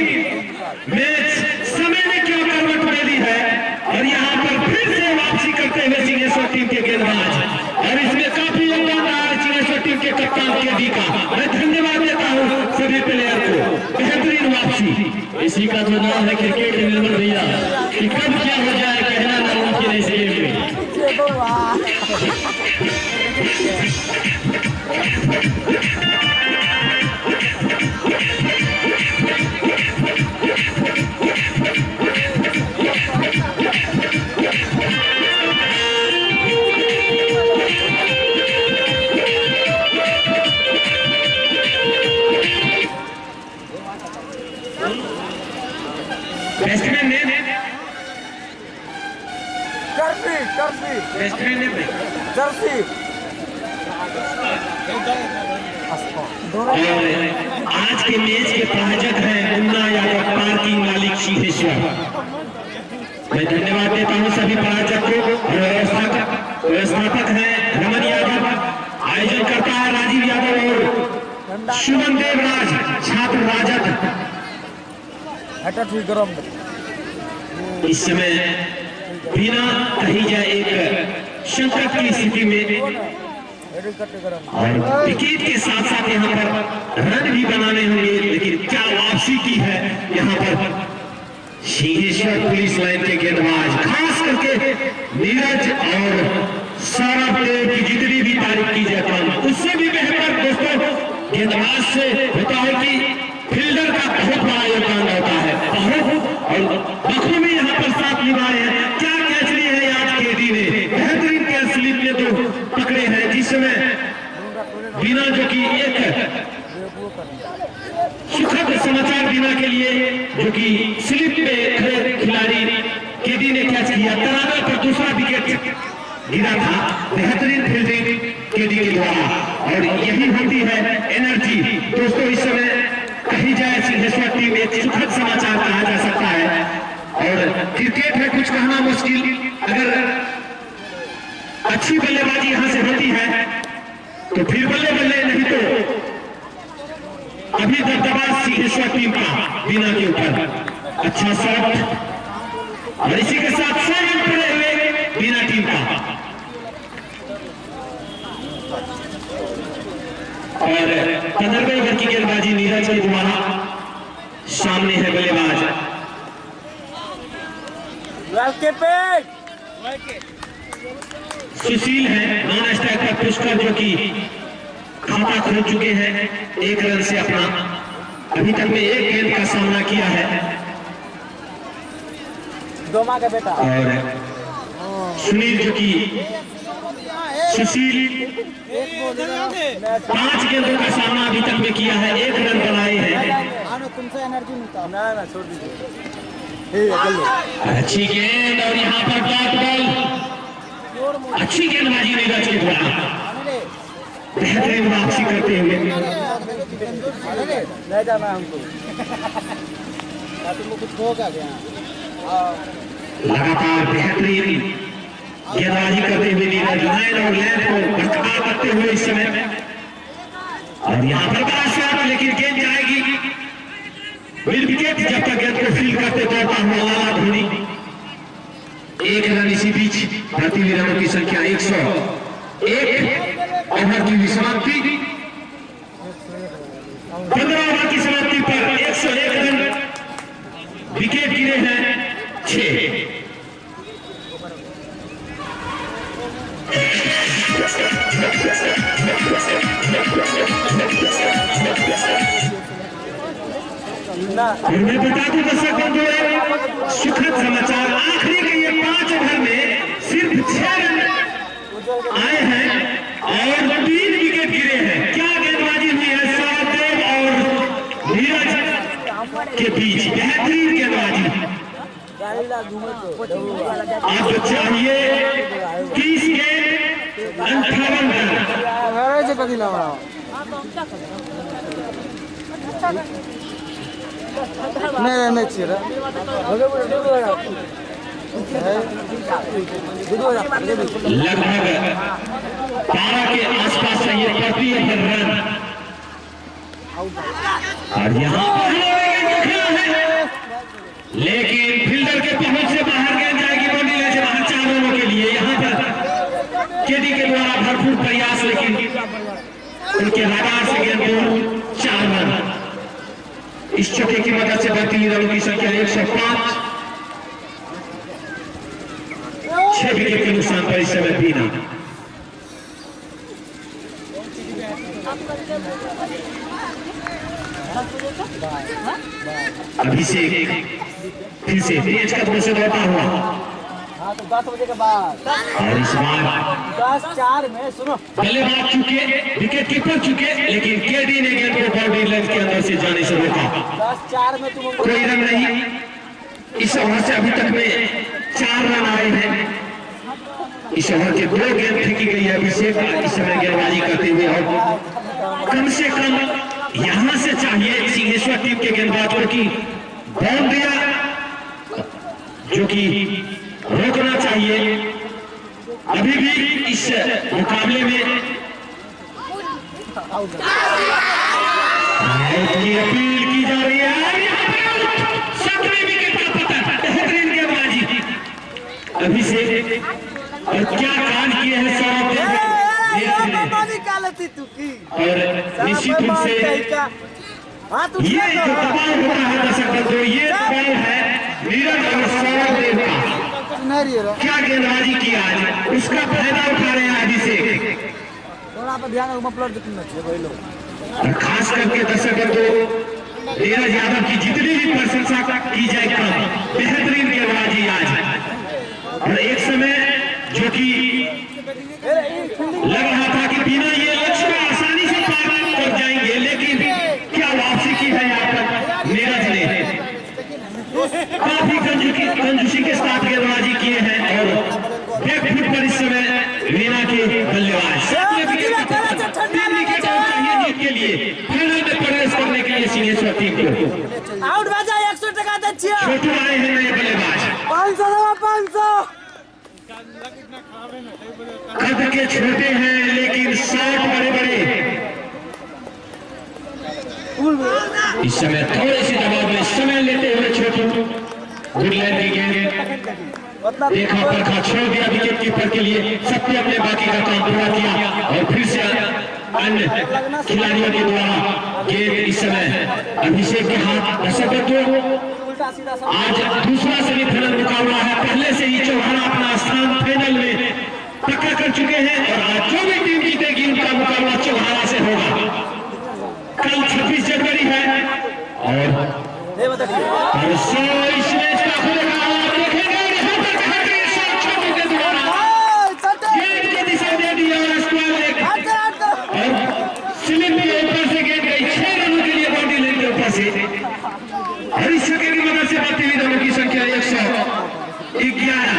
मैच समय ने क्या करवट ले ली है, और यहाँ पर फिर से वापसी करते हुए सिंहेश्वर टीम के गेंदबाज, और इसमें इसका जो नाम है क्रिकेट निर्मल भैया कि कब क्या हो जाए कहना नामुमकिन है इस गेम में। बैट्समैन ने बैट्समैन ने जर्सी और आज के मैच के प्रायोजक हैं मुन्ना यादव पार्किंग मालिक सिंहेश्वर। मैं धन्यवाद देता हूं सभी प्रायोजक को और व्यवस्थापक हैं रमन यादव, आयोजन करता है राजीव यादव और शुभम देवराज छात्र राजद। इस समय बिना कही जाए एक संकट की स्थिति में और विकेट के साथ साथ यहाँ पर रन भी बनाने होंगे, लेकिन क्या वापसी की है यहाँ पर सिंहेश्वर पुलिस लाइन के गेंदबाज, खास करके नीरज और सौरभ देव की जितनी भी तारीफ की जाए कम, उससे भी बेहतर दोस्तों गेंदबाज से होता है कि फील्डर का बहुत बड़ा योगदान होता है। और बखू में यहाँ पर साथ निभाए हैं। क्या कैच ली है आज केडी ने, बेहतरीन कैच स्लिप में तो पकड़े हैं, जिसमें बिना जो कि एक सुखद समाचार बिना के लिए जो कि स्लिप पे खड़े खिलाड़ी केडी ने कैच किया, तराना पर दूसरा विकेट गिरा था। बेहतरीन फील्डिंग केडी के द्वारा और यही होती है एनर्जी दोस्तों। इस समय कही जाए सिंहेश्वर टीम एक सुखद समाचार कहा जा सकता है और क्रिकेट है कुछ कहना मुश्किल। अगर अच्छी बल्लेबाजी यहां से होती है तो फिर बल्ले बल्ले, नहीं तो अभी दबदबा सिंहेश्वर टीम का बिना के ऊपर। अच्छा शॉट और इसी के साथ 100 रन पड़े हुए बिना टीम का। और 15वें ओवर की गेंदबाजी नीरज के द्वारा, सामने है बल्लेबाज सुशील है, नॉन स्ट्राइकर पुष्कर जो कि खाता खोल चुके हैं 1 रन से अपना, अभी तक में 1 गेंद का सामना किया है। और सुनील जो कि सुशील 5 गेंदों का सामना अभी तक में किया है, 1 रन बनाए हैं। तुमसे एनर्जी मिलता है ना, छोड़ दीजिए। अच्छी गेंद और यहाँ पर डॉट बॉल, अच्छी गेंदबाजी नीरज के द्वारा, बेहतरीन वापसी करते हुए। ले जाना हमको, तुमको कुछ होगा क्या? लगातार बेहतरीन गेंदबाजी करते हुए नीरज लाइन और लैंड को बरकरार करते हुए इस समय। और यहाँ पर बड़ा शॉट, लेकिन गेंद जाएगी मिड विकेट। जब तक गेंद को फील करते दौड़ता हुआ लाला धोनी। 1 रन इसी बीच, भारतीय रनों की संख्या 101 ओवर की समाप्ति। 15 ओवर की समाप्ति पर 101 रन, विकेट गिरे हैं 6। मैं बता दूं दर्शक बंधुओं, सुखद समाचार, आखिरी के ये 5 ओवर में सिर्फ 6 रन आए हैं और 3 विकेट गिरे हैं। क्या गेंदबाजी हुई है सौरभ देव और नीरज के बीच, बेहतरीन गेंदबाजी। अब चाहिए 30 गेंद 58 रन। नहीं चाहिए लगभग 12 के आसपास चाहिए प्रति रन। और यहाँ पर लेकिन फील्डर के पहुंच से बाहर गेंद जाएगी, बॉडी से बाहर 4 रनों के लिए। यहाँ पर केडी के द्वारा भरपूर प्रयास, लेकिन उनके रडार से गेंद दूर 4 रन। इस चौके की मदद से बढ़ती रनों की संख्या 105। 6 विकेट के नुकसान पर इस समय बीना। अभिषेक फिर से तेज कदमों से दौड़ता हुआ। हाँ तो 10 बजे के बाद और इस बार 10-4 में सुनो बल्लेबाज चुके, विकेट कीपर चुके, लेकिन केडी ने गेंद को बाउंड्री लाइन के अंदर से जाने से रोका। 10-4 में तुम कोई रन नहीं। इस ओवर से अभी तक में 4 रन आए हैं। इस ओवर के 2 गेंद फेंकी गई है अभिषेक इस समय गेंदबाजी करते हुए। और कम से कम यहां से चाहिए सिंहेश्वर टीम के गेंदबाजों की बाउंड्रियां जो कि रोकना चाहिए। अभी भी इस मुकाबले में की अपील की जा रही है। 7वें विकेट का पतन, बेहतरीन गेंदबाजी अभिषेक। और क्या कांड किए हैं सौरभ ने। और निश्चित रूप से ये जो दबाव होता है दर्शक बंधुओं, ये दबाव है नीरज और सौरभ देव का। क्या गेंदबाजी की आज, उसका फायदा उठा रहे हैं अभिषेक। और खास करके दर्शक बंधुओं नीरज यादव की जितनी भी प्रशंसा की जाए कम, बेहतरीन गेंदबाजी आज। और एक समय जो कि लग रहा था कि बिना ये लक्ष्य को आसानी से पार कर जाएंगे, लेकिन क्या वापसी की है यहाँ पर नीरज ने। काफी कंजूसी के साथ गेंदबाजी किए हैं। और बैकफुट पर इस समय वीना के बल्लेबाज 3 विकेट चाहिए जीत के लिए, फाइनल में प्रवेश करने के लिए सिंहेश्वर टीम को। आउट बजा 100 टका दे। छोटू आए हैं नए बल्लेबाज। 500 कद के छोटे हैं लेकिन शॉट बड़े बड़े। इस समय थोड़ी सी दबाव में समय लेते हुए छोटू गुडलैंड की गेंद देखा परखा छोड़ दिया विकेट कीपर के लिए। सत्य अपने बाकी का काम पूरा किया और फिर से अन्य खिलाड़ियों के द्वारा गेंद इस समय अभिषेक के हाथ। आज दूसरा सेमीफाइनल मुकाबला है। पहले से ही चौहान अपना स्थान फाइनल में पक्का कर चुके हैं और आज जो भी टीम जीतेगी उनका मुकाबला चौहान से होगा। कल 26 जनवरी है और इस मैच का खुलेगा देखेंगे। गेंद को दिशा दे दी और स्लिप के ऊपर से गेंद गई 6 रनों के लिए बाउंड्री लाइन के ऊपर से। हरीश की मदद से बढ़ती हुई रनों की संख्या 111,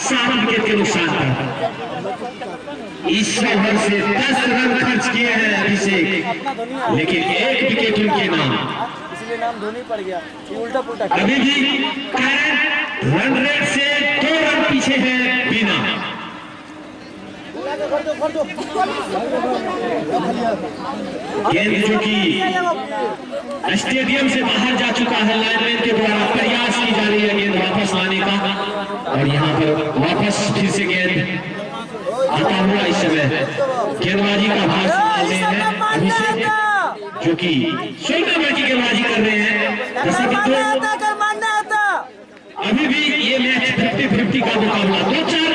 7 विकेट के नुकसान पर। इस ओवर से 10 रन खर्च किए हैं अभिषेक, लेकिन 1 विकेट उनके नाम। इसलिए नाम धोनी पड़ गया। उल्टा पुल्टा अभी भी करंट रन रेट से 2 रन पीछे है बीना। गेंद जो कि स्टेडियम से बाहर जा चुका है, लाइनमैन के द्वारा प्रयास की जा रही है गेंद वापस लाने का। और यहाँ पर वापस फिर से गेंद आता हुआ इस समय गेंदबाजी का भार संभालते हैं अभिषेक जो कि 16 ओवर की गेंदबाजी कर रहे हैं। अभी भी ये मैच 50-50 का मुकाबला। 2-4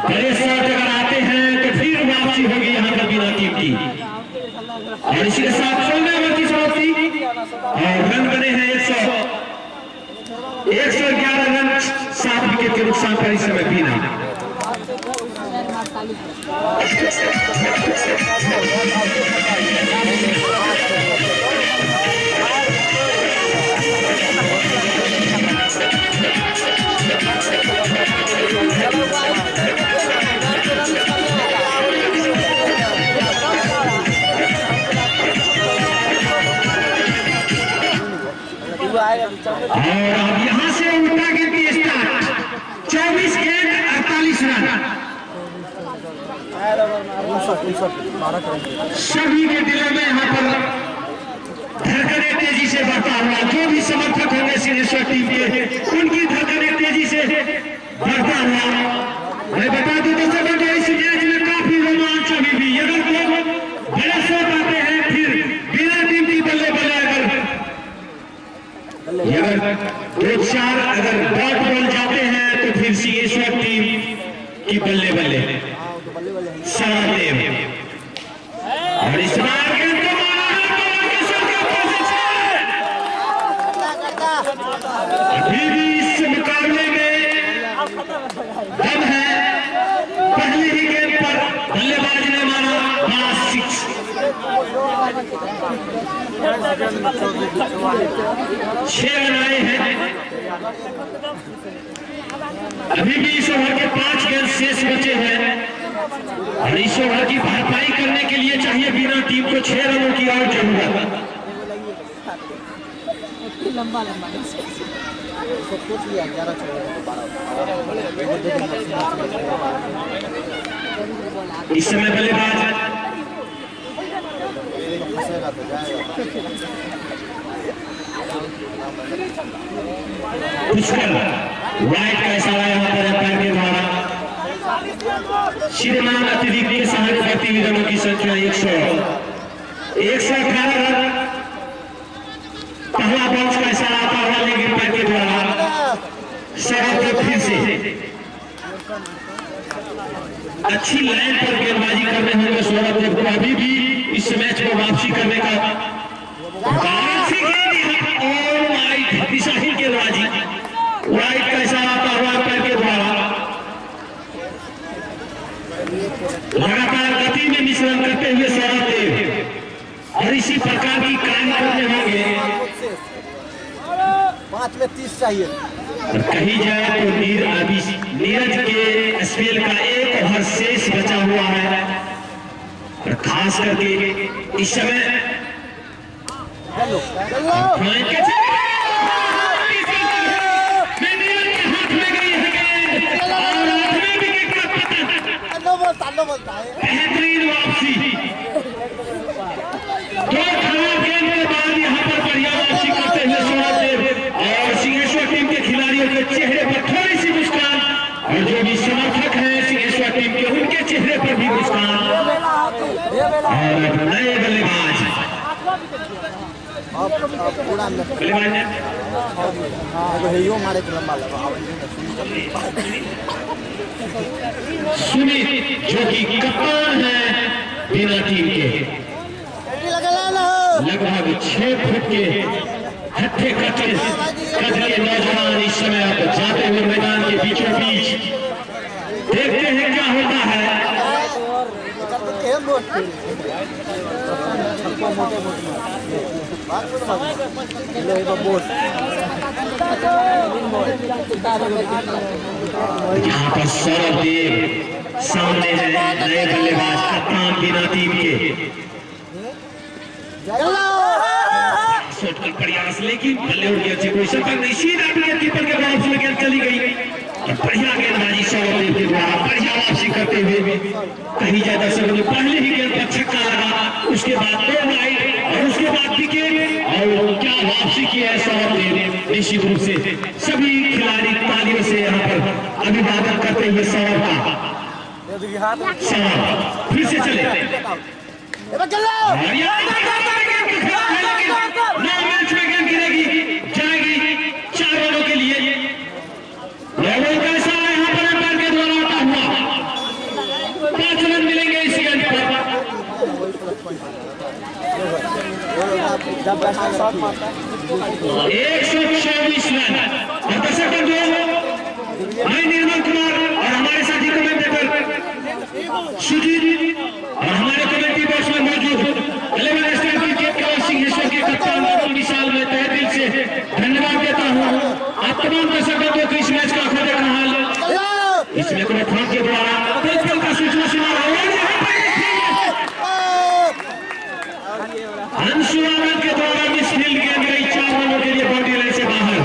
बड़े शॉट अगर आते हैं तो फिर वापसी होगी यहाँ पर बीना टीम की। और इसी के साथ 16 ओवर की समाप्ति और रन बने हैं 111 रन, 7 विकेट के नुकसान पर इस समय बीना। और अब यहाँ से उल्टा गिनती स्टार्ट। 24 गेंद 48 रन। सभी के दिलों में यहाँ पर धड़कने तेजी से बढ़ता हुआ, जो भी समर्थक होंगे सिंहेश्वर टीम के उनकी धड़कने तेजी से बढ़ता हुआ। मैं बता दूं तो सब इस मैच में काफी रोमांच अभी भी। अगर लोग बड़े शॉट आते हैं फिर बिना टीम की बल्ले बल्ले अगर कि बल्ले बल्ले सौरभ और इस बार गेंद को मारा अभी भी इस मुकाबले में दम है। पहली ही गेंद पर बल्लेबाज ने मारा बड़ा 6। 6 रन आए हैं। अभी भी इस ओवर के 5 गेंद शेष बचे हैं और इस ओवर की भरपाई करने के लिए चाहिए बिना टीम को 6 रनों की और जरूरत। लंबा लंबा इस समय बल्लेबाज पुष्कर वाइड का इशारा यहाँ पर अंपायर के द्वारा। श्रीमान अतिरिक्त के सहारे बढ़ती हुई रनों की संख्या 118 रन। पहला बॉक्स का इशारा आता हुआ लेकिन अंपायर के द्वारा सौरभ फिर से अच्छी लाइन पर गेंदबाजी कर रहे होंगे सौरभ देव को। अभी भी इस मैच में वापसी करने का दिशाहीन गेंदबाजी वाइड का इशारा आता हुआ अंपायर के द्वारा। लगातार गति में मिश्रण करते हुए सौरभ देव और इसी प्रकार की काम करने होंगे। 5 में 30 चाहिए। और कही जाए तो नीरज के एसपीएल का 1 ओवर शेष बचा हुआ है और खास करके इस समय बेहतरीन वापसी 2 खराब गेंद के बाद यहाँ पर बढ़िया वापसी करते हुए सौरभ देव और सिंहेश्वर टीम के खिलाड़ियों के चेहरे पर थोड़ी सी मुस्कान और जो भी समर्थक हैं सिंहेश्वर टीम के उनके चेहरे पर भी मुस्कान। और नए बल्लेबाज सुमित जो कि कप्तान है बिना टीम के, लगभग 6 फुट के हट्टे कटे नौजवान इस समय अब जाते हुए मैदान के बीचों बीच। देखते हैं क्या होता है। यहाँ पर सौरभ देव सामने है, नए बल्लेबाज कप्तान बिना टीम के। प्रयास लेकिन बल्ले उड़ गया, कोई शक नहीं, सीधा विकेट कीपर के बॉक्स में गेंद चली गई और बढ़िया गेंदबाजी सौरभ देव के द्वारा बढ़िया वापसी करते हुए कही जाए दर्शकों ने पहले ही गेंद पर छक्का लगा, उसके बाद 2 वाइड और उसके बाद विकेट और क्या वापसी की है सौरभ देव। निश्चित रूप से सभी खिलाड़ी तालियों से यहाँ पर अभिवादन करते हुए सौरभ का। सौरभ फिर से चले मैच में गेंद गिरेगी, जाएगी 4 रनों के लिए। यहाँ पर अंपायर के द्वारा आता हुआ 5 रन मिलेंगे इस गेंद पर। 124 रन और दर्शक बंधु मैं निर्मल कुमार और हमारे साथी कमेंटेटर सुजीत और हमारे कमेटी बॉक्स में मौजूद 11 स्टार क्रिकेट के सिंहेश्वर के कप्तान विशाल में तहे दिल से धन्यवाद देता हूँ। आप तमाम दर्शकों को इस मैच का आंखों देखा हाल इसमें फोन के द्वारा का सूचना सुना अंशुमान के द्वारा मिसफील्ड गेंद गई 4 रनों के लिए बाउंड्री लाइन से बाहर।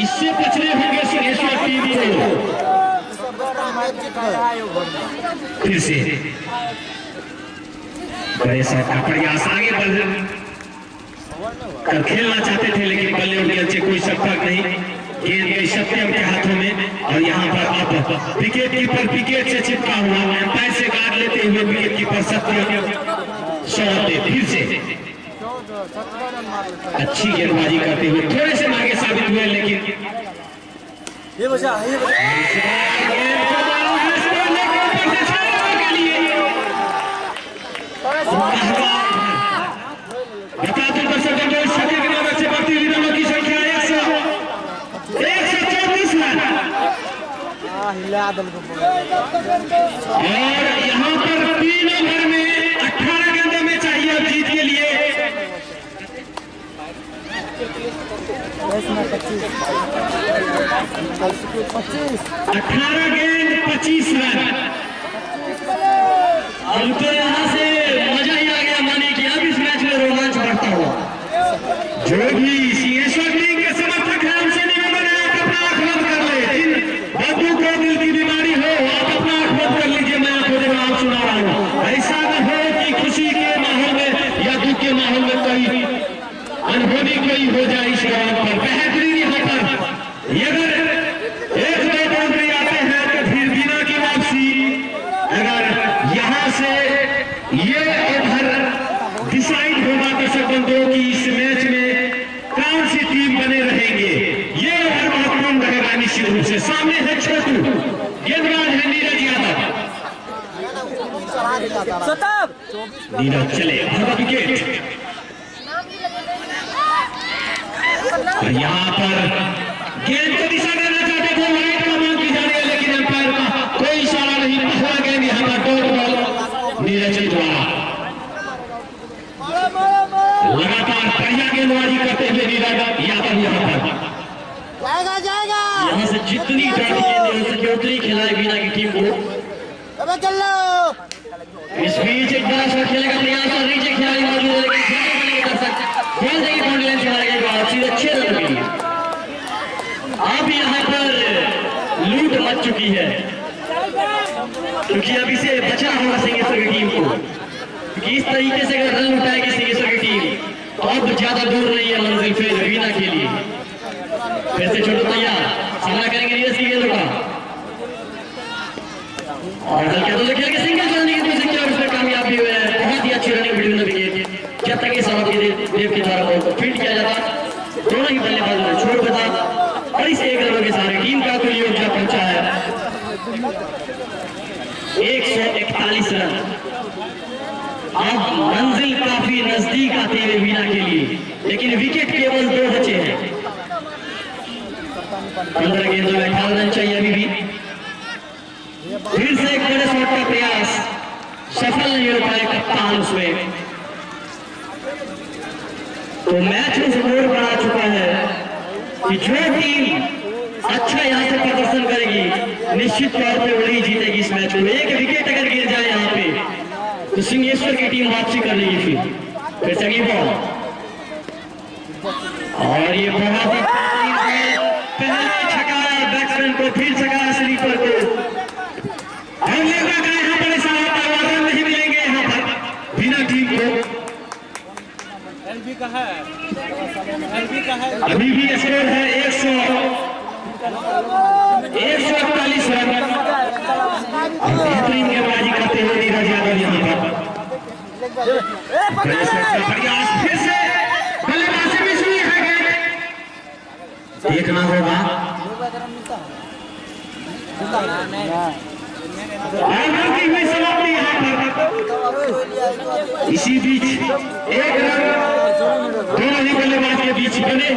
इससे बचने होंगे सिंहेश्वर टीम को। फिर से बड़े साहब का प्रयास आगे बढ़ कर खेलना चाहते थे लेकिन बल्ले उड़ गए, कोई शक नहीं। गेंद गई सत्यम के हाथों में और यहाँ पर अब विकेट कीपर विकेट से चिपका हुआ अंपायर से गार्ड लेते हुए विकेट कीपर सत्यम सौरभ देव फिर से अच्छी गेंदबाजी करते हुए थोड़े से महंगे साबित हुए, लेकिन ये बचा बताते दर्शक सभी की मदद से बढ़ती हुई रनों की संख्या 134 रन। और यहाँ पर 3 ओवर में 18 गेंदों में चाहिए अब जीत के लिए। 18 गेंद 25 रन। अब तो यहाँ से मजा ही आ गया, माने कि अब इस मैच में रोमांच बढ़ता हुआ। जो भी सिंहेश्वर टीम के समर्थक हैं उनसे निवेदन है कि अपना आंख बंद कर ले। जिन बब्बू को दिल की बीमारी हो आप अपना आंख बंद कर लीजिए, मैं आपको जवाब सुना रहा हूँ। ऐसा न हो कि खुशी के माहौल में या दुख के माहौल में कोई अनहोनी कोई हो जाए इस ग्राउंड पर। बेहतरीन यहाँ पर अगर 1-2 बाउंड्री आते हैं तो फिर बिना की वापसी। अगर यहाँ से ये ओवर डिसाइड होगा दर्शक बंधुओं की इस मैच में कौन सी टीम बने रहेंगे, ये ओवर महत्वपूर्ण रहेगा निश्चित रूप से। सामने है छोटू, गेंदबाज है नीरज यादव। नीरज चले विकेट। और यहाँ पर गेंद को दिशा देना चाहते थे, राइट का मांग की जा रही है, लेकिन अंपायर का कोई इशारा नहीं। पहला गेंद यहाँ पर डॉट बॉल नीरज द्वारा। लगातार पहला गेंदबाजी करते हुए नीरज यादव यहाँ पर जाएगा यहाँ से जितनी डॉट गेंद हो सके उतनी खिलाए बिना की टीम को। चल लो। इस बीच एक बड़ा शॉट खेलने का प्रयास और नीचे खिलाड़ी मौजूद है, लेकिन खेल देगी बाउंड्री लाइन से मारा गया बाहर सीधे 6 रन के लिए। अब यहाँ पर लूट मच चुकी है, क्योंकि अब इसे बचना होगा सिंहेश्वर की टीम को। क्योंकि इस तरीके से अगर रन लुटाएगी सिंहेश्वर की टीम तो अब ज्यादा दूर नहीं है मंजिल फिर वीना के लिए। फिर से छोटू तैयार, सामना करेंगे नीरज की गेंदों का और हल्के तो खेल के सिंगल चलने की कोशिश किया और उसमें कामयाब भी हुए हैं। बहुत ही अच्छी रनिंग बिटवीन द विकेट। जब तक इस देव के द्वारा बॉल को फील्ड किया जाता दोनों ही बल्लेबाजों ने छोड़ देता और इस 1 रनों के सारे टीम का कुल योग पहुंचा है 141 रन। अब मंजिल काफी नजदीक आती है वीना के लिए, लेकिन विकेट केवल 2 बचे हैं। 15 गेंदों में 18 रन चाहिए अभी भी। फिर से एक बड़े शॉट का प्रयास सफल नहीं हो पाए कप्तान उसमें। तो मैच में स्कोर बढ़ा चुका है कि जो टीम अच्छा यहाँ से प्रदर्शन करेगी निश्चित तौर पे वही जीतेगी इस मैच में। एक विकेट अगर गिर जाए यहाँ पे तो सिंहेश्वर की टीम वापसी कर लेगी। फिर से अगली बॉल और ये बहुत ही पहले छकाया बैट्समैन को, फिर छकाया स्लीपर को और लेगा का यहाँ पर ऐसा रन नहीं मिलेंगे यहाँ पर बिना टीम को। एलबी का है अभी भी स्कोर है 141 रन। बेहतरीन गेंदबाजी करते हुए नीरज यादव यहाँ पर प्रयास फिर से बल्लेबाजी भी सुनी है। देखना होगा की हुई समाप्ति यहाँ पर। इसी बीच 1 रन दोनों ही बल्लेबाज के बीच बने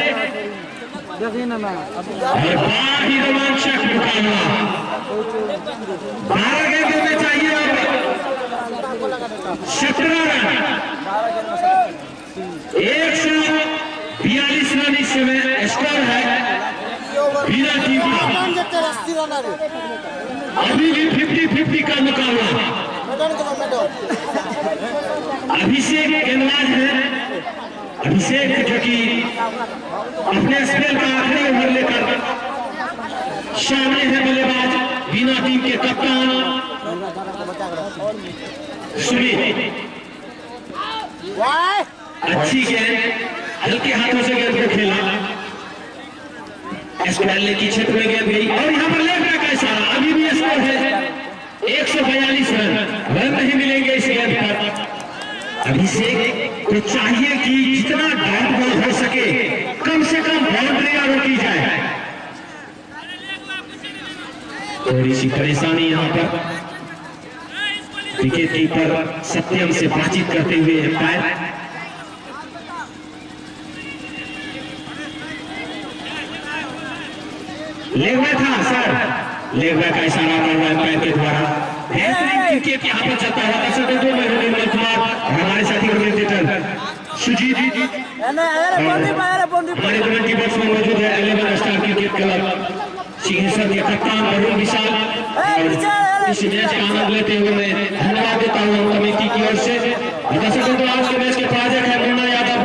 और बड़ा ही रोमांचक मुकाबला। 12 गेंदों में चाहिए अब 17 रन। 142 रन इस समय स्कोर है वीना टीम का। अभी भी 50-50 का मुकाबला। अभिषेक गेंदबाज है, अभिषेक जो कि अपने स्पेल का आखिरी ओवर लेकर सामने है बल्लेबाज वीना टीम के कप्तान सुमित। अच्छी गेंद हल्के हाथों से गेंद को खेला, स्क्वायर की क्षेत्र में गेंद गई और यहाँ पर लेफ्ट का इशारा। अभी भी स्कोर है 142 रन। रन नहीं मिलेंगे इस गेंद पर। अभिषेक को चाहिए कि जितना डॉट बॉल हो सके कम से कम बाउंड्रियां रोकी जाए। थोड़ी सी परेशानी यहाँ पर विकेट कीपर सत्यम से बातचीत करते हुए एम्पायर। लेग में था सर, लेग में का इशारा कर रहा एम्पायर के द्वारा। बेहतरीन क्रिकेट यहाँ पर चलता है। दर्शक दो मैं निर्मल कुमार और हमारे साथी कमेंटेटर सुजीत हमारे कमेंट्री बॉक्स में मौजूद है 11 स्टार क्रिकेट क्लब सिंहेश्वर के कप्तान अरुण विशाल। और इस मैच का आनंद लेते हुए मैं धन्यवाद देता हूँ कमेटी की ओर से। दर्शकों तो आज के मैच के प्रायोजक है मुन्ना यादव,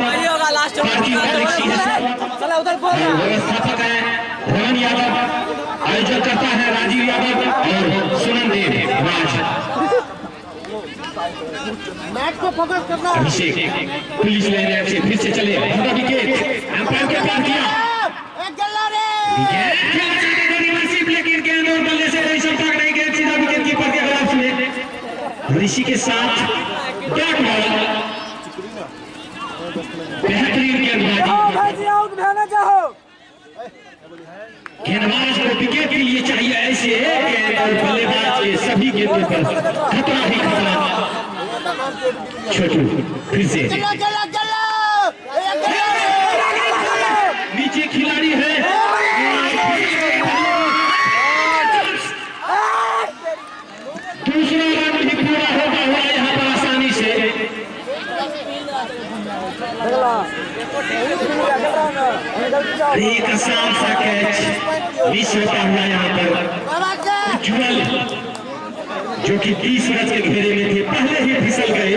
व्यवस्थापक है धवन यादव, आयोजन करता है राजीव यादव और सुनन देव राज। मैच को फोकस करना। अभिषेक पुलिस लाइन से फिर से चले विकेट एम्पायर के पार किया। लेकिन गेंद और बल्ले से कोई संपर्क नहीं, गेंद सीधा विकेट कीपर के ग्लव्स में। ऋषि के साथ डॉट बॉल, बेहतरीन गेंदबाजी। गेंदबाज को विकेट के लिए चाहिए ऐसे गेंद और बल्लेबाज के सभी गेंदों पर खतरा ही खतरा। छोटू फिर से नीचे खिलाड़ी है, दूसरा रन भी पूरा होगा हुआ यहाँ पर आसानी से। एक आसान सा कैच मिस होता हुआ यहाँ पर। उज्जवल जो कि 20 रन के घेरे में थे पहले ही फिसल गए।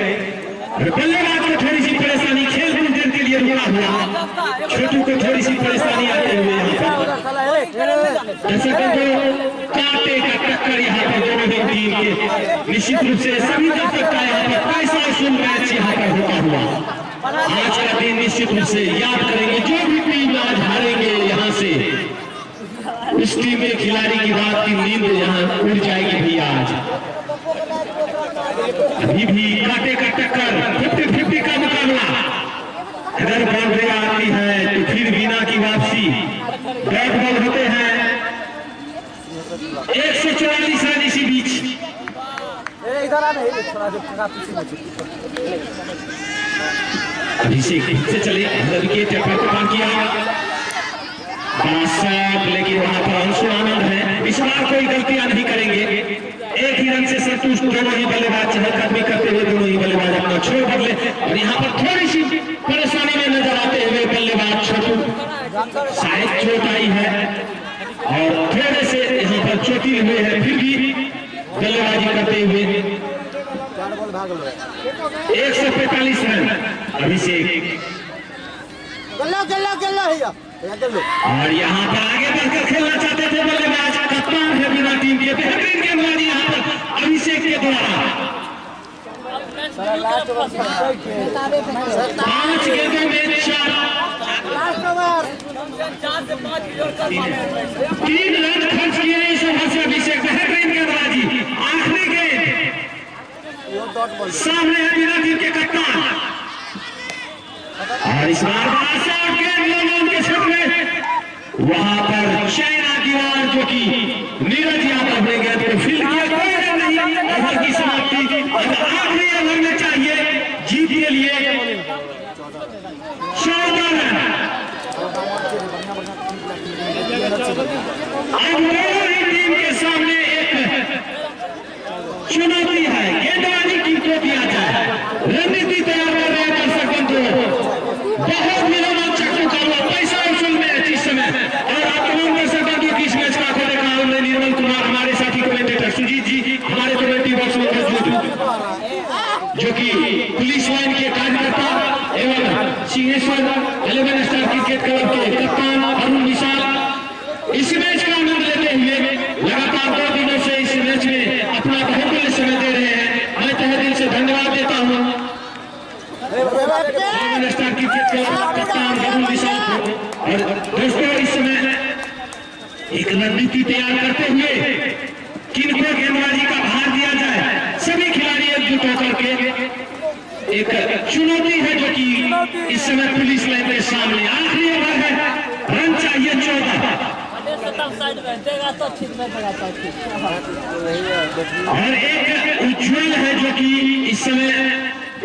बल्लेबाज को थोड़ी सी परेशानी, खेल कुछ देर के लिए रुका हुआ। छोटू को थोड़ी सी परेशानी आते हुए यहाँ पर कांटे का टक्कर यहाँ पर दोनों ही टीम के निश्चित रूप से सभी दर्शक का यहाँ पर पैसा वसूल मैच यहाँ पर होता हुआ। आज का दिन निश्चित रूप से याद करेंगे, जो भी टीम आज हारेंगे यहाँ से उस टीम के खिलाड़ी की बात की नींद यहाँ उड़ जाएगी भी। आज अभी भी कांटे का टक्कर 50-50 का मुकाबला। अगर बाउंड्री आती है तो फिर बिना की वापसी। डॉट बॉल होते हैं 144 रन इसी बीच। अभिषेक से चले विकेट पर पार किया, लेकिन वहां पर अंशु आनंद है। इस बार कोई गलतियां नहीं करेंगे, एक ही रन से संतुष्ट दोनों ही बल्लेबाज चहलकदमी करते हुए दोनों ही बल्लेबाज अपना छोड़ बदले। और यहाँ पर थोड़ी सी परेशानी में नजर आते हुए बल्लेबाज छोटू, शायद चोट आई है और थोड़े से यहाँ पर चोटिल हुए हैं, फिर भी बल्लेबाजी करते हुए 145 रन अभिषेक। और यहाँ पर आगे बढ़कर खेलना चाहते थे बल्लेबाज, कप्तान है बिना टीम के। बेहतरीन गेंदबाजी यहाँ पर अभिषेक के द्वारा। 5 गेंदों में 3 रन खर्च किए इस ओवर से अभिषेक। बेहतरीन गेंदबाजी, आखिरी गेंद सामने है बिना टीम के कप्तान। और इस बार के क्षेत्र में वहां पर चाइना दीवार जो कि नीरज यादव ने गेंद को फील्ड किया, कोई रन नहीं। ओवर की समाप्ति आखिरी ओवर में चाहिए जीत के लिए 14 रन। अब दोनों ही टीम के सामने एक चुनौती है, गेंदबाजी किनको दिया जाए। रणनीति तैयार कर रहे हैं दर्शक बंधु। बहुत ही रोमांचक मुकाबला, पैसा वसूल मैच इस समय। और आप तमाम दर्शक बंधु की इस मैच का आंखों देखा हमने निर्मल कुमार, हमारे साथी कमेंटेटर सुजीत जी हमारे कमेंट्री बॉक्स में मौजूद, जो कि पुलिस लाइन के कार्यकर्ता एवं सिंहेश्वर 11 स्टार क्रिकेट क्लब के कप्तान अरुण विशाल इस मैच का आनंद लेते हुए लगातार 2 दिनों से इस मैच में अपना बहुमूल्य समय दे रहे हैं। मैं तहे दिल से धन्यवाद देता हूँ 11 स्टार क्रिकेट क्लब कप्तान अरुण विशाल को। और दोस्तों इस समय एक रणनीति तैयार करते हुए किनको गेंदबाजी का भार दिया जाए, सभी खिलाड़ी एकजुट होकर के एक चुनौती है जो कि इस समय पुलिस लाइन के सामने। आखिरी ओवर है, रन चाहिए 14 और एक उज्जवल है जो कि इस समय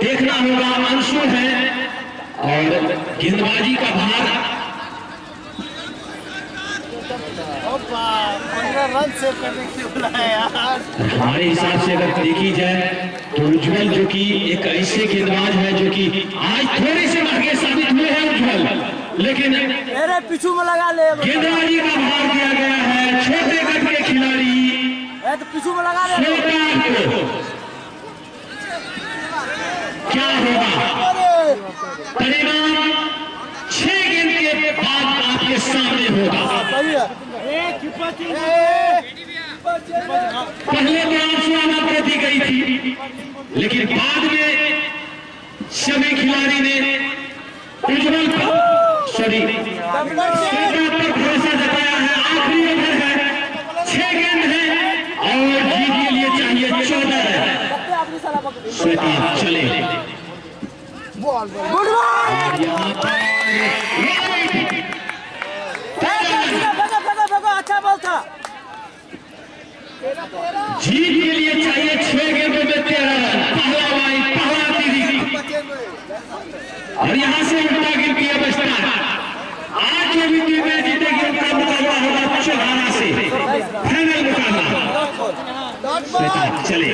देखना होगा, अंशु है और गेंदबाजी का भार 15 रन सेव करने के लिए बोला है यार। हमारे हिसाब से अगर देखी जाए तो उज्जवल जो कि एक ऐसे गेंदबाज है जो कि आज थोड़े से महंगे साबित हुए हैं उज्जवल, लेकिन मेरे पीछू में लगा ले गेंदबाजी का भार दिया गया है छोटे कद के खिलाड़ी तो पीछू में लगा ले। श्वेताब को। क्या होगा परिणाम 6 गेंद के बाद आपके सामने होगा। सही है। पहले तो आंसुआना प्रति गई थी, लेकिन बाद में सभी खिलाड़ी ने उज्जवल पर भरोसा जताया है। आखिरी ओवर है, 6 गेंद है और जीत के लिए चाहिए 14 रन। श्वेताब चले गुड बॉल। अच्छा बॉल था। जीत के लिए चाहिए 6 गेंदों में 13 रन। पहला वाइड, पहला दीदी और यहाँ से उल्टा गिर किया बचता। आज जो भी टीम में जीतेगी उनका मुकाबला होगा चौहाना से, फाइनल मुकाबला। चले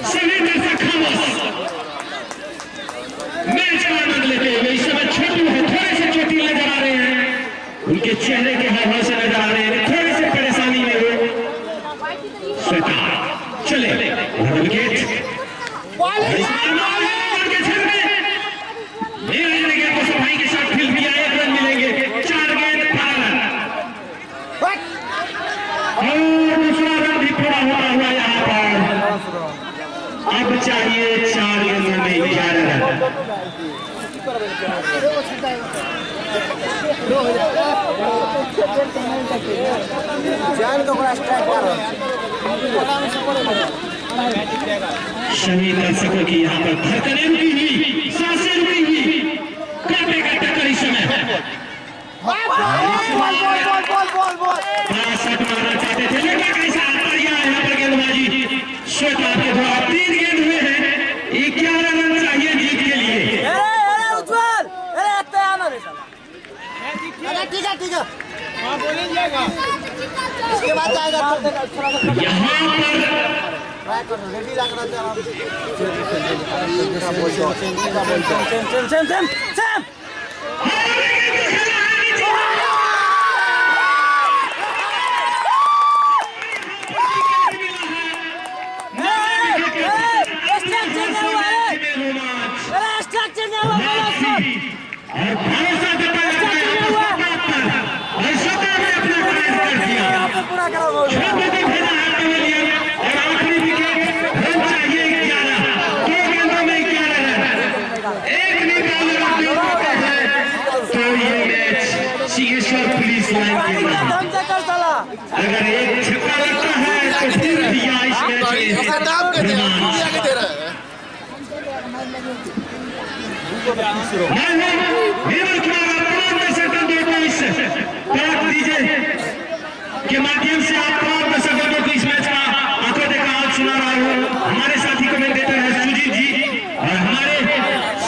सभी दर्शक खामोश, मैच का आनंद लेते हुए। इस समय छोटू है, थोड़े से चोटिल नजर आ रहे हैं, उनके चेहरे के हावभाव से नजर आ रहे हैं, थोड़े से परेशानी में हो। श्वेताब चले विकेट को सफाई के साथ फील्ड किया, 1 रन मिलेंगे। 4 गेंद 12 रन और दूसरा रन भी पूरा होता हुआ यहाँ पर। अब चाहिए 4 गेंदों में 11 रन। सभी दर्शकों की यहाँ पर धड़कनें रुकी हुई, सांसें रुकी हुई, कांटे का टक्कर इस समय। बड़ा शॉट मारना चाहते थे, लेकिन कैसा बढ़िया यहाँ पर गेंदबाजी श्वेताब के द्वारा। 3 गेंद हुए हैं, 11 रन चाहिए जीत के लिए। उज्जवल ठीक है इसके बाद जाएगा यहाँ पर रेडी रखना पुलिस लाइन के अगर एक छक्का लगता है तो फिर दिया इस मैच में। के माध्यम से आप तमाम दर्शकों को इस मैच का आंखों देखा हाल सुना रहा हूँ। हमारे साथी कमेंटेटर है सुजीत जी और हमारे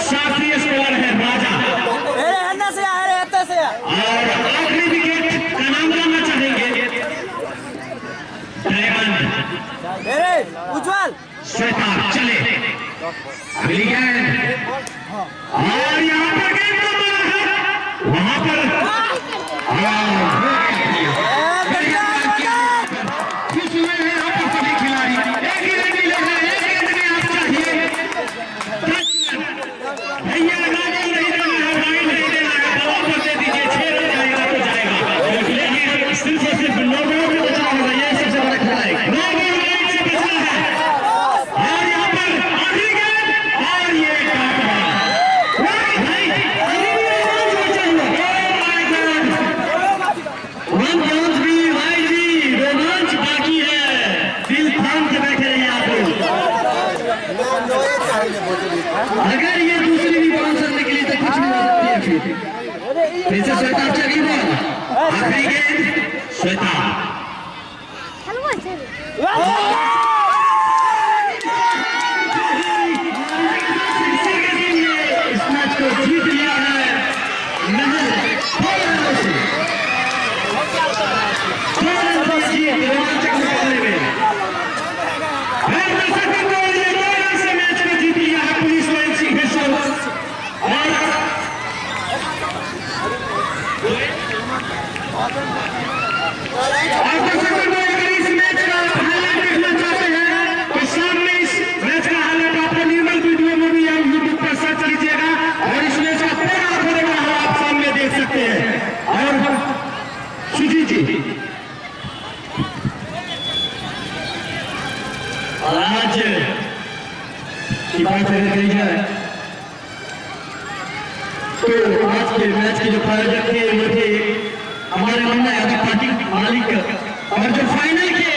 साथी स्कोर है राजा। और आखिरी विकेट का नाम जानना चाहेंगे डायमंड उज्जवल। श्वेताब चले अगली गेंद और यहाँ पर गेंद का बड़ा है वहां पर खुश हुए हैं यहाँ पर सभी खिलाड़ी। एक ही रन मिले हैं, एक गेंद में आप चाहिए 10 रन। भैया नहीं देना है, वाइड नहीं देना है, बॉल पर दे दीजिए, 6 रन जाएगा तो जाएगा, लेकिन सिर्फ और सिर्फ 9 बॉल में बचना होगा, ये सबसे बड़ा खिलाड़ी 9 बॉल लाइन से बचना है। और यहाँ पर आखिरी गेंद और ये रन अगर ये दूसरी भी बॉल करने के लिए तो कुछ भी हो सकती है। फिर से श्वेता चली बॉल, आखिरी गेंद श्वेता। इस मैच को जीत लिया है रोमांचक मुकाबले में मैच को जीत लिया है पुलिस लाइन सिंहेश्वर। और दर्शकों को अगर इस मैच का हाईलाइट देखना चाहते हैं तो सामने इस मैच का हाईलाइट आपको निर्मल वीडियो में भी आप यूट्यूब पर सर्च कीजिएगा और इस मैच का पूरा फोटोग्राफ आप सामने देख सकते हैं। और सुजीत जी आज की बात अगर कही जाए तो आज के मैच के जो प्रायोजक थे वो थे हमारे मुन्ना यादव पार्टी मालिक, और जो फाइनल के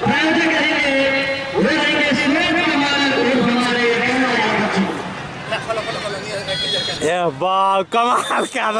प्रायोजक रहेंगे वो रहेंगे सुरेश कुमार और हमारे कमाल क्या